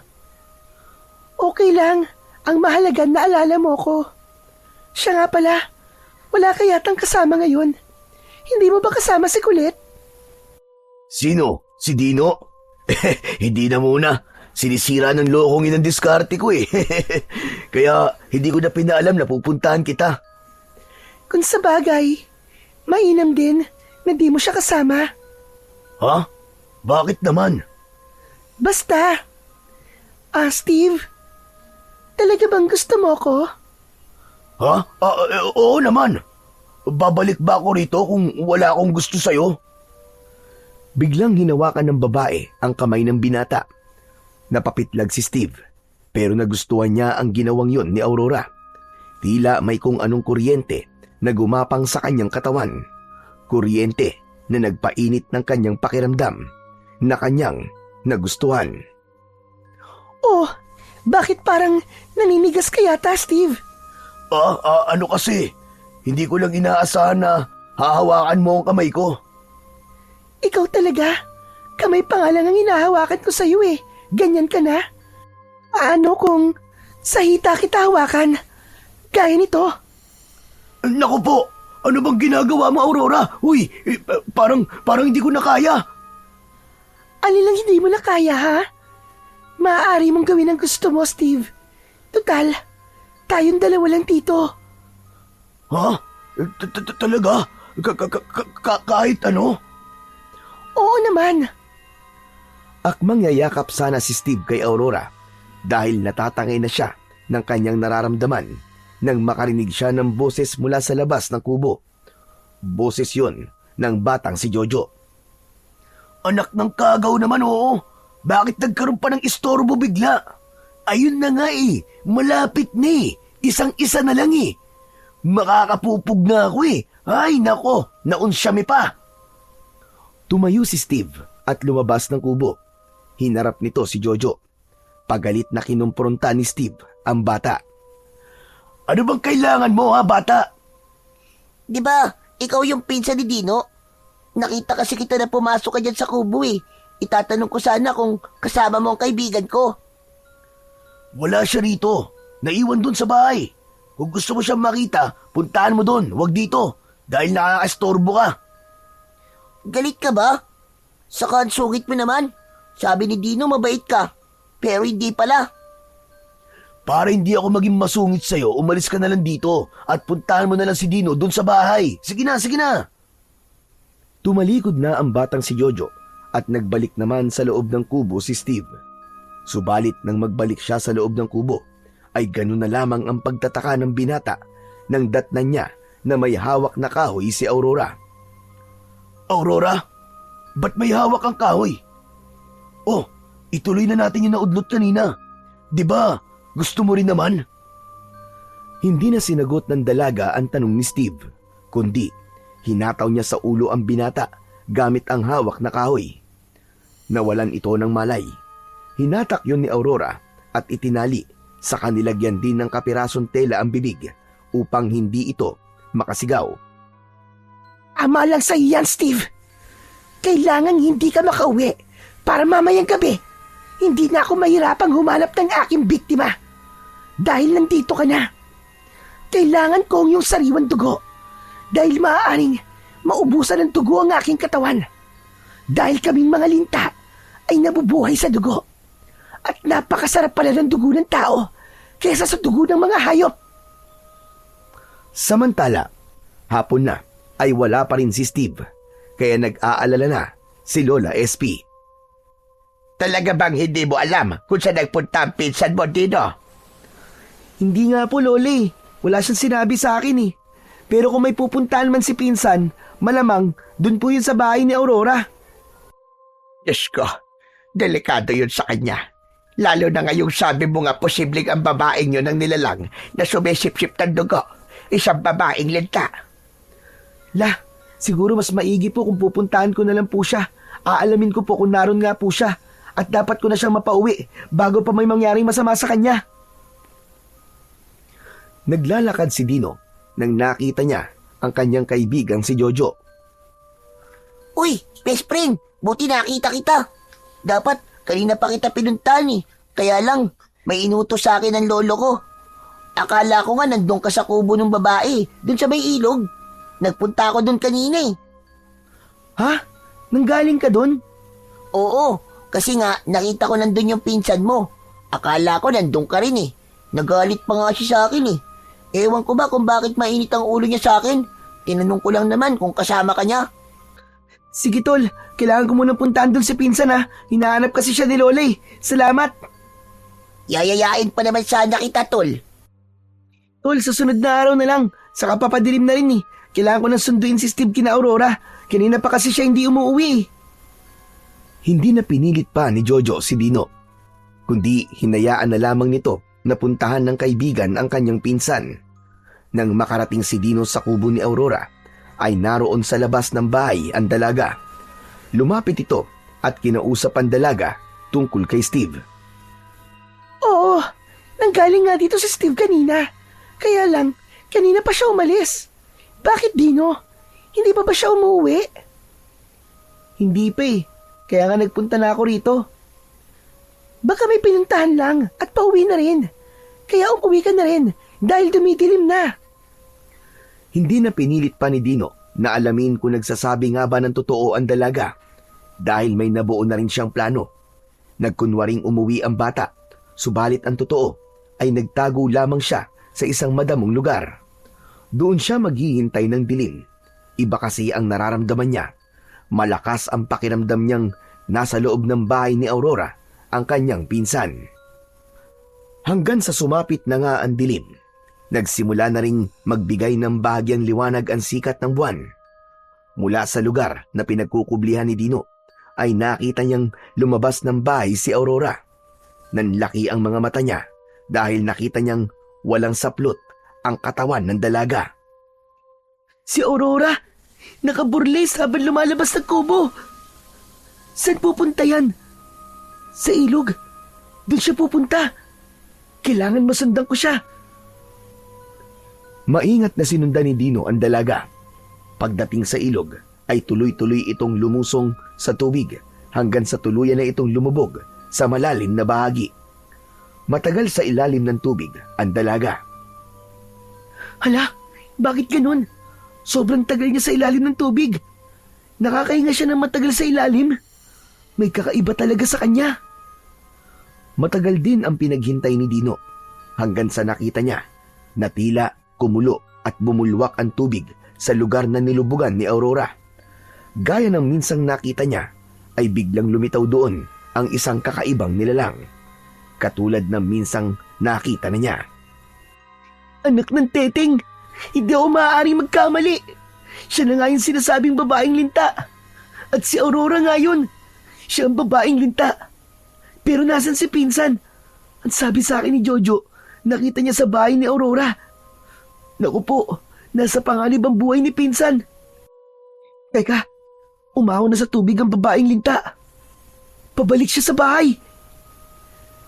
Okay lang. Ang mahalaga naalala mo ko. Siya nga pala, wala ka yatang kasama ngayon. Hindi mo ba kasama si Kulit? Sino? Si Dino? Hindi na muna. Sinisira ng lokong inang diskarte ko eh. Kaya hindi ko na pinaalam na pupuntahan kita. Kung sa bagay, mainam din na di mo siya kasama. Ha? Bakit naman? Basta. Steve, talaga bang gusto mo ko? Ha? Oo naman. Babalik ba ako rito kung wala akong gusto sa'yo? Biglang hinawakan ng babae ang kamay ng binata. Napapitlag si Steve, pero nagustuhan niya ang ginawang yon ni Aurora. Tila may kung anong kuryente na gumapang sa kanyang katawan. Kuryente na nagpainit ng kanyang pakiramdam na kanyang nagustuhan. Oh, bakit parang naninigas ka yata, Steve? Ano kasi? Hindi ko lang inaasahan na hahawakan mo ang kamay ko. Ikaw talaga? Kamay pa nga lang ang hinahawakan ko sa'yo eh. Ganyan ka na? Paano kung sa hita kita hawakan? Gaya nito? Naku po! Ano bang ginagawa mo, Aurora? Uy, parang hindi ko na kaya. Alin lang hindi mo na kaya, ha? Maaari mong gawin ang gusto mo, Steve. Total, tayong dalawa lang dito. Ha? Talaga? Kahit ano? Oo naman. Akmang yayakap sana si Steve kay Aurora dahil natatangay na siya ng kanyang nararamdaman nang makarinig siya ng boses mula sa labas ng kubo. Boses yun ng batang si Jojo. Anak ng kagaw naman, oo. Bakit nagkaroon pa ng istorbo bigla? Ayun na nga eh. Malapit na eh. Isang-isa na lang eh. Makakapupog na ako eh. Ay nako, naunsyami pa. Tumayo si Steve at lumabas ng kubo. Hinarap nito si Jojo. Pagalit na kinumpronta ni Steve ang bata. Ano bang kailangan mo ha, bata? Di ba, ikaw yung pinsan ni Dino? Nakita kasi kita na pumasok ka dyan sa kubo eh. itatanong ko sana kung kasama mo ang kaibigan ko. Wala siya rito. Naiwan dun sa bahay. Kung gusto mo siyang makita, puntahan mo dun, wag dito. Dahil nakakastorbo ka. Galit ka ba? Saka ang sungit mo naman. Sabi ni Dino mabait ka, pero hindi pala. Para hindi ako maging masungit sa'yo, umalis ka na lang dito at puntahan mo na lang si Dino dun sa bahay. Sige na, sige na. Tumalikod na ang batang si Jojo at nagbalik naman sa loob ng kubo si Steve. Subalit nang magbalik siya sa loob ng kubo, ay ganun na lamang ang pagtataka ng binata nang datnan niya na may hawak na kahoy si Aurora. Aurora, ba't may hawak ang kahoy? Oh, ituloy na natin yung naudlot kanina. Diba, gusto mo rin naman? Hindi na sinagot ng dalaga ang tanong ni Steve, kundi hinataw niya sa ulo ang binata gamit ang hawak na kahoy. Nawalan ito ng malay. Hinatak yun ni Aurora at itinali sa kanilagyan din ng kapirasong tela ang bibig upang hindi ito makasigaw. Ama lang sa iyan, Steve. Kailangan hindi ka makauwi para mamayang gabi. Hindi na ako mahirapang humanap ng aking biktima. Dahil nandito ka na. Kailangan ko ang iyong sariwang dugo. Dahil maaaring maubusan ng dugo ang aking katawan. Dahil kaming mga linta ay nabubuhay sa dugo. At napakasarap pala ng dugo ng tao kaysa sa dugo ng mga hayop. Samantala, hapon na ay wala pa rin si Steve, kaya nag-aalala na si Lola SP. Talaga bang hindi mo alam kung saan nagpunta ang pinsan mo, Dino? Hindi nga po, Loli. Wala siyang sinabi sa akin eh. Pero kung may pupuntahan man si pinsan, malamang dun po yun sa bahay ni Aurora. Diyos ko, delikado yun sa kanya. Lalo na ngayong sabi mo nga posibleng ang babaeng yun ang nilalang na sumisip-sip ng dugo. Isang babaeng linta. Lah, siguro mas maigi po kung pupuntahan ko na lang po siya. Aalamin ko po kung naroon nga po siya. At dapat ko na siyang mapauwi bago pa may mangyaring masama sa kanya. Naglalakad si Dino nang nakita niya ang kanyang kaibigang si Jojo. Uy, best friend, buti nakita kita. Dapat kanina pa kita pinuntahan eh. Kaya lang, may inutos sa akin ng lolo ko. Akala ko nga nandun ka sa kubo ng babae, dun sa may ilog. Nagpunta ako dun kanina eh. Ha? Nanggaling ka dun? Oo, kasi nga nakita ko nandun yung pinsan mo. Akala ko nandun ka rin eh. Nagalit pa nga siya sa akin eh. Ewan ko ba kung bakit mainit ang ulo niya sa akin. Tinanong ko lang naman kung kasama ka niya. Sige tol, kailangan ko munang puntahan dun si pinsan ha. Hinahanap kasi siya ni Lola eh. Salamat. Yayayain pa naman sana kita, tol. Tol, sa sunod na araw na lang. Saka papadilim na rin eh. Kailangan ko nang sunduin si Steve kina Aurora. Kanina pa kasi siya hindi umuwi eh. Hindi na pinilit pa ni Jojo si Dino, kundi hinayaan na lamang nito na puntahan ng kaibigan ang kanyang pinsan. Nang makarating si Dino sa kubo ni Aurora, ay naroon sa labas ng bahay ang dalaga. Lumapit ito at kinausap ang dalaga tungkol kay Steve. Oo, nanggaling nga dito si Steve kanina. Kaya lang, kanina pa siya umalis. Bakit, Dino? Hindi pa ba siya umuwi? Hindi pa eh. Kaya nga nagpunta na ako rito. Baka may pinuntahan lang at pauwi na rin. Kaya umuwi ka na rin dahil dumidilim na. Hindi na pinilit pa ni Dino na alamin kung nagsasabi nga ba ng totoo ang dalaga dahil may nabuo na rin siyang plano. Nagkunwaring umuwi ang bata, subalit ang totoo ay nagtago lamang siya sa isang madamong lugar. Doon siya maghihintay ng dilim. Iba kasi ang nararamdaman niya. Malakas ang pakiramdam niyang nasa loob ng bahay ni Aurora ang kanyang pinsan. Hanggang sa sumapit na nga ang dilim, nagsimula na ring magbigay ng bahagyang liwanag ang sikat ng buwan. Mula sa lugar na pinagkukublihan ni Dino, ay nakita niyang lumabas ng bahay si Aurora. Nanlaki ang mga mata niya dahil nakita niyang walang saplot ang katawan ng dalaga. Si Aurora, nakaburles habang lumalabas ng kubo. Saan pupunta yan? Sa ilog. Doon siya pupunta. Kailangan masundan ko siya. Maingat na sinundan ni Dino ang dalaga. Pagdating sa ilog, ay tuloy-tuloy itong lumusong sa tubig hanggang sa tuluyan na itong lumubog sa malalim na bahagi. Matagal sa ilalim ng tubig ang dalaga. Hala, bakit ganun? Sobrang tagal niya sa ilalim ng tubig. Nakakahinga siya ng matagal sa ilalim. May kakaiba talaga sa kanya. Matagal din ang pinaghintay ni Dino hanggang sa nakita niya na tila kumulo at bumulwak ang tubig sa lugar na nilubugan ni Aurora. Gaya ng minsang nakita niya ay biglang lumitaw doon ang isang kakaibang nilalang. Katulad ng minsang nakita na niya. Anak ng teteng, hindi ako maaaring magkamali. Siya na nga yung sinasabing babaeng linta. At si Aurora nga yun. Siya ang babaeng linta. Pero nasan si Pinsan? Ang sabi sa akin ni Jojo, nakita niya sa bahay ni Aurora. Naku po, nasa panganib ang buhay ni Pinsan. Teka, umahon na sa tubig ang babaeng linta. Pabalik siya sa bahay.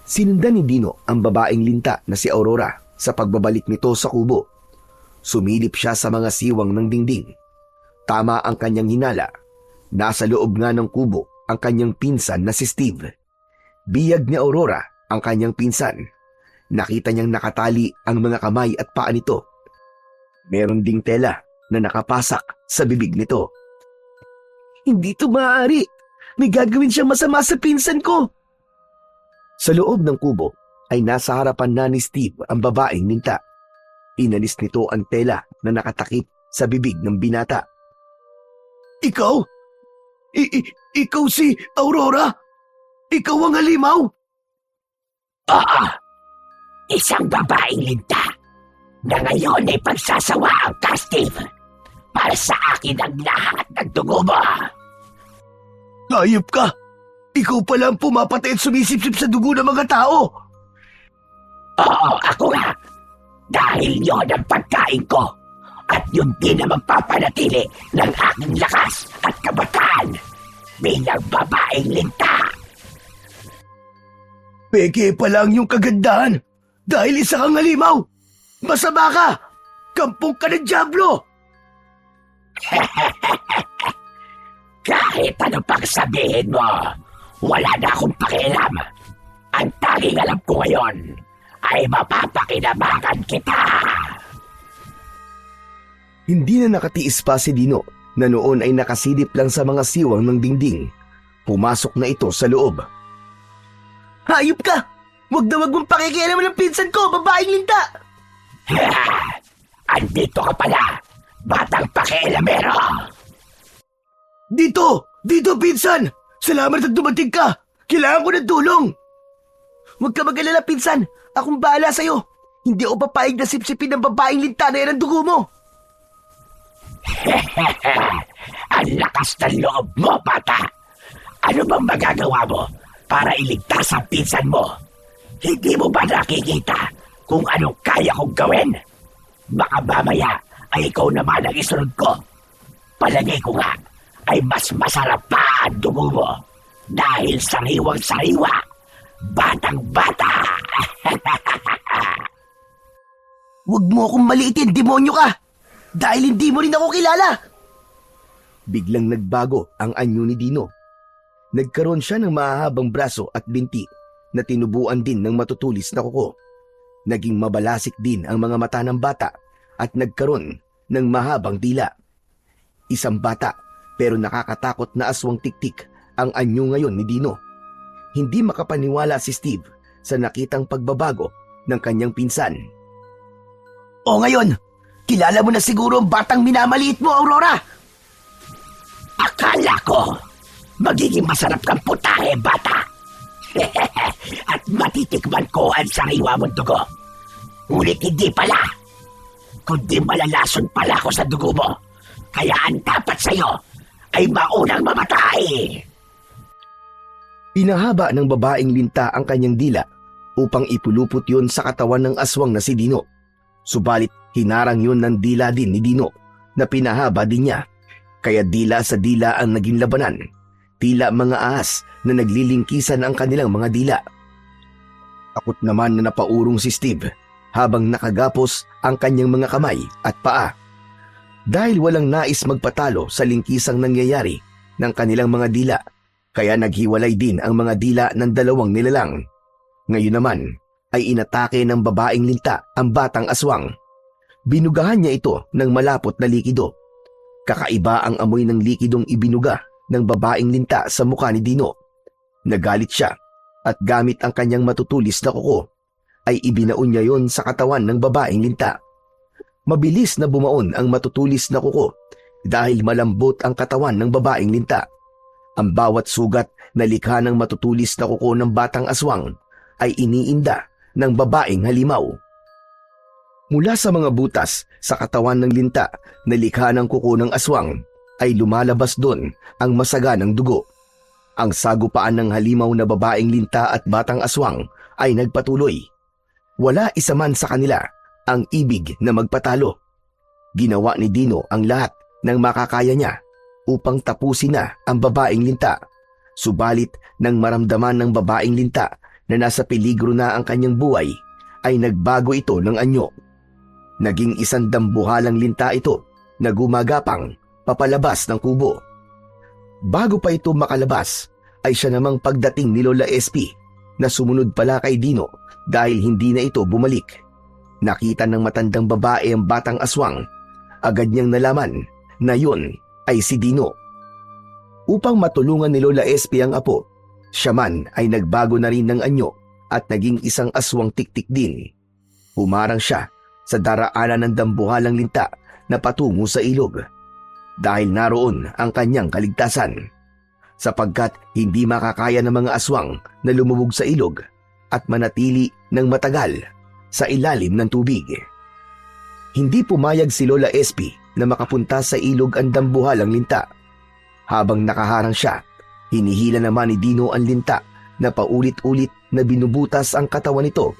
Sinundan ni Dino ang babaeng linta na si Aurora sa pagbabalik nito sa kubo. Sumilip siya sa mga siwang ng dingding. Tama ang kanyang hinala. Nasa loob nga ng kubo ang kanyang pinsan na si Steve. Biyag ni Aurora ang kanyang pinsan. Nakita niyang nakatali ang mga kamay at paa nito. Meron ding tela na nakapasak sa bibig nito. Hindi to maaari. May gagawin siyang masama sa pinsan ko. Sa loob ng kubo ay nasa harapan na ni Steve ang babaeng linta. Inalis nito ang tela na nakatakip sa bibig ng binata. Ikaw? Ikaw si Aurora? Ikaw ang halimaw? Oo, isang babaeng linta na ngayon ay pagsasawaan ka, Steve. Para sa akin ang lahat ng dugo mo. Hayop ka! Ikaw pala ang pumapatay at sumisipsip sa dugo ng mga tao! Oo, ako nga. Dahil yon ang pagkain ko. At yun din ang magpapanatili ng aking lakas at kabataan bilang babaeng linta. Peke pa lang yung kagandahan dahil isa kang halimaw! Masama ka! Kampong ka ng dyablo! Kahit ano pang sabihin mo, wala na akong pakialam. Ang tanging alam ko ngayon ay mapapakinamakan kita. Hindi na nakatiis pa si Dino na noon ay nakasidip lang sa mga siwang ng dingding. Pumasok na ito sa loob. Hayop ka! Huwag na huwag mong pakikialaman ng pinsan ko, babaeng linta! Andito ka pala, batang pakialamero! Dito! Dito, pinsan! Salamat at dumating ka! Kailangan ko ng tulong! Huwag ka mag-alala, pinsan. Akong bahala sa'yo. Hindi ako papayag na sipsipin ng babaeng linta na yan ang dugo mo. Ang lakas ng loob mo, bata! Ano bang magagawa mo para iligtas ang pinsan mo? Hindi mo ba nakikita kung anong kaya kong gawin? Baka mamaya ay ikaw naman ang isunod ko. Palagay ko nga ay mas masarap pa ang dugo mo dahil sariwang-sariwa, batang-bata. Huwag mo akong maliitin, demonyo ka! Dahil hindi mo rin ako kilala! Biglang nagbago ang anyo ni Dino. Nagkaroon siya ng mahahabang braso at binti na tinubuan din ng matutulis na kuko. Naging mabalasik din ang mga mata ng bata at nagkaroon ng mahabang dila. Isang bata pero nakakatakot na aswang tiktik ang anyo ngayon ni Dino. Hindi makapaniwala si Steve sa nakitang pagbabago ng kanyang pinsan. O ngayon, kilala mo na siguro ang batang minamaliit mo, Aurora! Akala ko magiging masarap kang putahe, bata. At matitikman ko ang sariwa mong dugo. Ngunit hindi pala. Kundi malalason pala ako sa dugo mo. Kaya ang dapat sa'yo ay maunang mamatay. Pinahaba ng babaeng linta ang kanyang dila upang ipulupot yun sa katawan ng aswang na si Dino. Subalit hinarang yun ng dila din ni Dino na pinahaba din niya. Kaya dila sa dila ang naging labanan. Tila mga ahas na naglilingkisan ang kanilang mga dila. Takot naman na napaurong si Steve habang nakagapos ang kanyang mga kamay at paa. Dahil walang nais magpatalo sa lingkisang nangyayari ng kanilang mga dila, Kaya naghiwalay din ang mga dila ng dalawang nilalang. Ngayon naman ay inatake ng babaeng linta ang batang aswang. Binugahan niya ito ng malapot na likido. Kakaiba ang amoy ng likidong ibinuga ng babaeng linta sa mukha ni Dino. Nagalit siya at gamit ang kanyang matutulis na kuko ay ibinaon niya yon sa katawan ng babaeng linta. Mabilis na bumaon ang matutulis na kuko dahil malambot ang katawan ng babaeng linta. Ang bawat sugat na likha ng matutulis na kuko ng batang aswang ay iniinda ng babaeng halimaw. Mula sa mga butas sa katawan ng linta na likha ng kuko ng aswang ay lumalabas doon ang masaganang dugo. Ang sagupaan ng halimaw na babaeng linta at batang aswang ay nagpatuloy. Wala isa man sa kanila ang ibig na magpatalo. Ginawa ni Dino ang lahat ng makakaya niya upang tapusin na ang babaeng linta. Subalit nang maramdaman ng babaeng linta na nasa peligro na ang kanyang buhay, ay nagbago ito ng anyo. Naging isang dambuhalang linta ito na gumagapang papalabas ng kubo. Bago pa ito makalabas, ay siya namang pagdating ni Lola SP na sumunod pala kay Dino dahil hindi na ito bumalik. Nakita ng matandang babae ang batang aswang. Agad niyang nalaman na yun ay si Dino. Upang matulungan ni Lola SP ang apo, siya man ay nagbago na rin ng anyo at naging isang aswang tiktik din. Humarang siya sa daraanan ng dambuhalang linta na patungo sa ilog. Dahil naroon ang kanyang kaligtasan. Sapagkat hindi makakaya ng mga aswang na lumubog sa ilog at manatili ng matagal sa ilalim ng tubig. Hindi pumayag si Lola SP na makapunta sa ilog ang dambuhalang linta. Habang nakaharang siya, hinihila naman ni Dino ang linta na paulit-ulit na binubutas ang katawan nito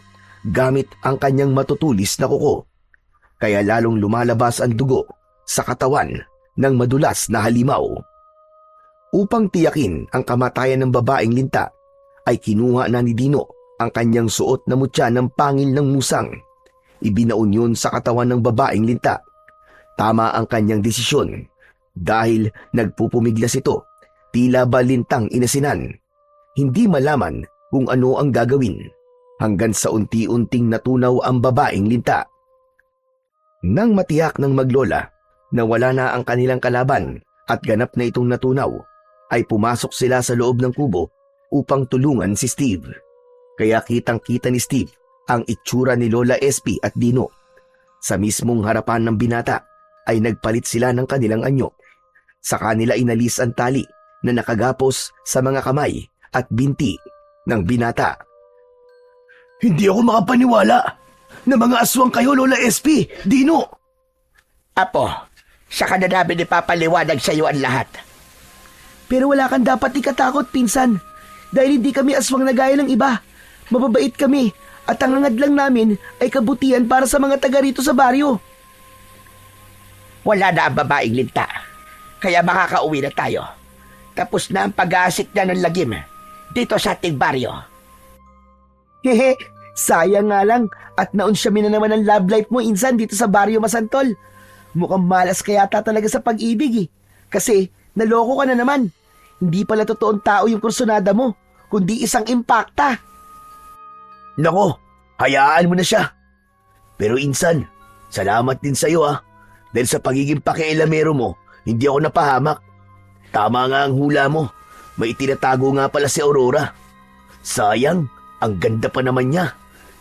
gamit ang kanyang matutulis na kuko. Kaya lalong lumalabas ang dugo sa katawan ng madulas na halimaw. Upang tiyakin ang kamatayan ng babaeng linta, ay kinuha na ni Dino ang kanyang suot na mutya ng pangil ng musang. Ibinaon yun sa katawan ng babaeng linta. Tama ang kanyang desisyon dahil nagpupumiglas ito, tila ba lintang inasinan. Hindi malaman kung ano ang gagawin hanggang sa unti-unting natunaw ang babaeng linta. Nang matiyak ng maglola na wala na ang kanilang kalaban at ganap na itong natunaw, ay pumasok sila sa loob ng kubo upang tulungan si Steve. Kaya kitang-kita ni Steve ang itsura ni Lola SP at Dino. Sa mismong harapan ng binata ay nagpalit sila ng kanilang anyo. Sa kanila inalis ang tali na nakagapos sa mga kamay at binti ng binata. Hindi ako makapaniwala na mga aswang kayo, Lola SP, Dino. Apo, saka na namin ipapaliwanag sa iyo ang lahat. Pero wala kang dapat ikatakot, pinsan. Dahil hindi kami aswang na gaya ng iba. Mababait kami at ang hangad lang namin ay kabutihan para sa mga taga rito sa baryo. Wala na ang babaeng linta, kaya makakauwi na tayo. Tapos na ang pag-aasik na ng lagim dito sa ating baryo. Hehe, sayang nga lang at naunsyami na naman ang love life mo, insan, dito sa baryo Masantol. Mukhang malas ka yata talaga sa pag-ibig Kasi naloko ka na naman. Hindi pala totoong tao yung kursunada mo, kundi isang impakta. Nako, hayaan mo na siya. Pero insan, salamat din sa'yo Dahil sa pagiging pakialamero mo, hindi ako napahamak. Tama nga ang hula mo. May itinatago nga pala si Aurora. Sayang, ang ganda pa naman niya.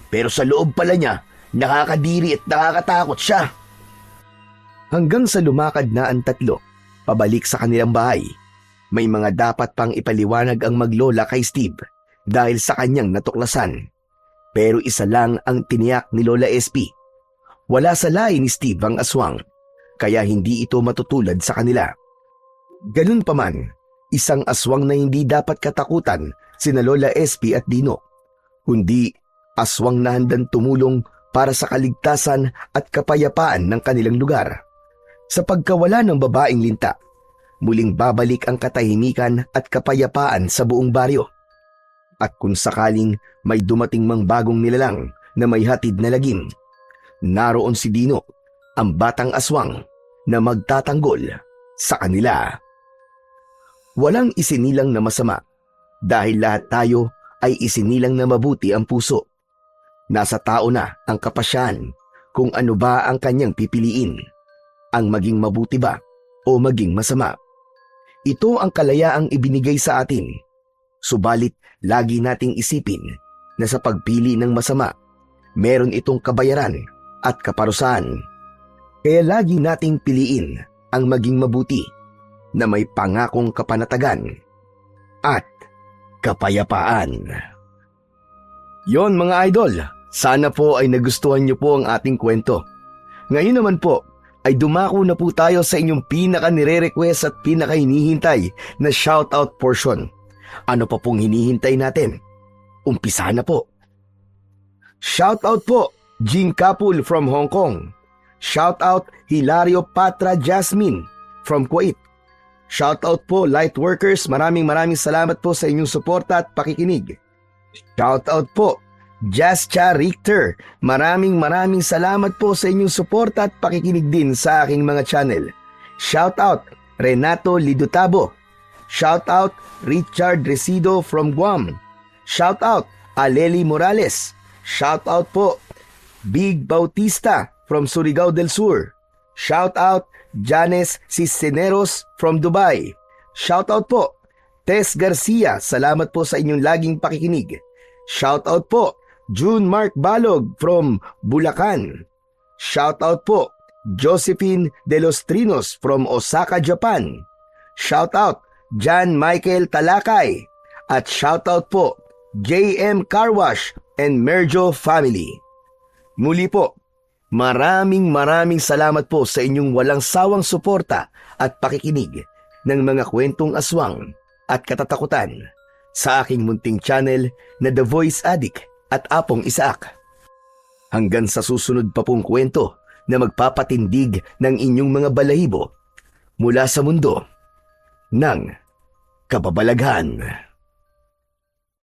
Pero sa loob pala niya, nakakadiri at nakakatakot siya. Hanggang sa lumakad na ang tatlo, pabalik sa kanilang bahay. May mga dapat pang ipaliwanag ang maglola kay Steve dahil sa kanyang natuklasan. Pero isa lang ang tiniyak ni Lola SP. Wala sa lahi ni Steve ang aswang, kaya hindi ito matutulad sa kanila. Ganun pa man, isang aswang na hindi dapat katakutan sina Lola SP at Dino, kundi aswang na handang tumulong para sa kaligtasan at kapayapaan ng kanilang lugar. Sa pagkawala ng babaeng linta, muling babalik ang katahimikan at kapayapaan sa buong baryo. At kung sakaling may dumating mang bagong nilalang na may hatid na lagim, naroon si Dino, ang batang aswang na magtatanggol sa kanila. Walang isinilang na masama dahil lahat tayo ay isinilang na mabuti ang puso. Nasa tao na ang kapasyan kung ano ba ang kanyang pipiliin, ang maging mabuti ba o maging masama. Ito ang kalayaang ibinigay sa atin. Subalit lagi nating isipin na sa pagpili ng masama, meron itong kabayaran at kaparusahan. Kaya lagi nating piliin ang maging mabuti na may pangakong kapanatagan at kapayapaan. Yon mga idol, sana po ay nagustuhan niyo po ang ating kwento. Ngayon naman po ay dumako na po tayo sa inyong pinaka-nire-request at pinaka-hinihintay na shoutout portion. Ano pa pong hinihintay natin? Umpisa na po. Shoutout po, Jean Kapul from Hong Kong. Shoutout Hilario Patra Jasmine from Kuwait. Shoutout po Lightworkers, maraming salamat po sa inyong suporta at pakikinig. Shoutout po Jascha Richter, maraming salamat po sa inyong suporta at pakikinig din sa aking mga channel. Shoutout Renato Lidutabo. Shoutout Richard Resido from Guam. Shoutout Aleli Morales. Shoutout po Big Bautista from Surigao del Sur. Shoutout Janes Cisneros from Dubai. Shoutout po Tess Garcia, salamat po sa inyong laging pakikinig. Shoutout po June Mark Balog from Bulacan. Shoutout po Josephine De Los Trinos from Osaka, Japan. Shoutout John Michael Talakay. At shoutout po JM Carwash and Merjo family. Muli po, maraming salamat po sa inyong walang sawang suporta at pakikinig ng mga kwentong aswang at katatakutan sa aking munting channel na The Voice Addict at Apong Isaac. Hanggang sa susunod pa pong kwento na magpapatindig ng inyong mga balahibo mula sa mundo ng kababalaghan.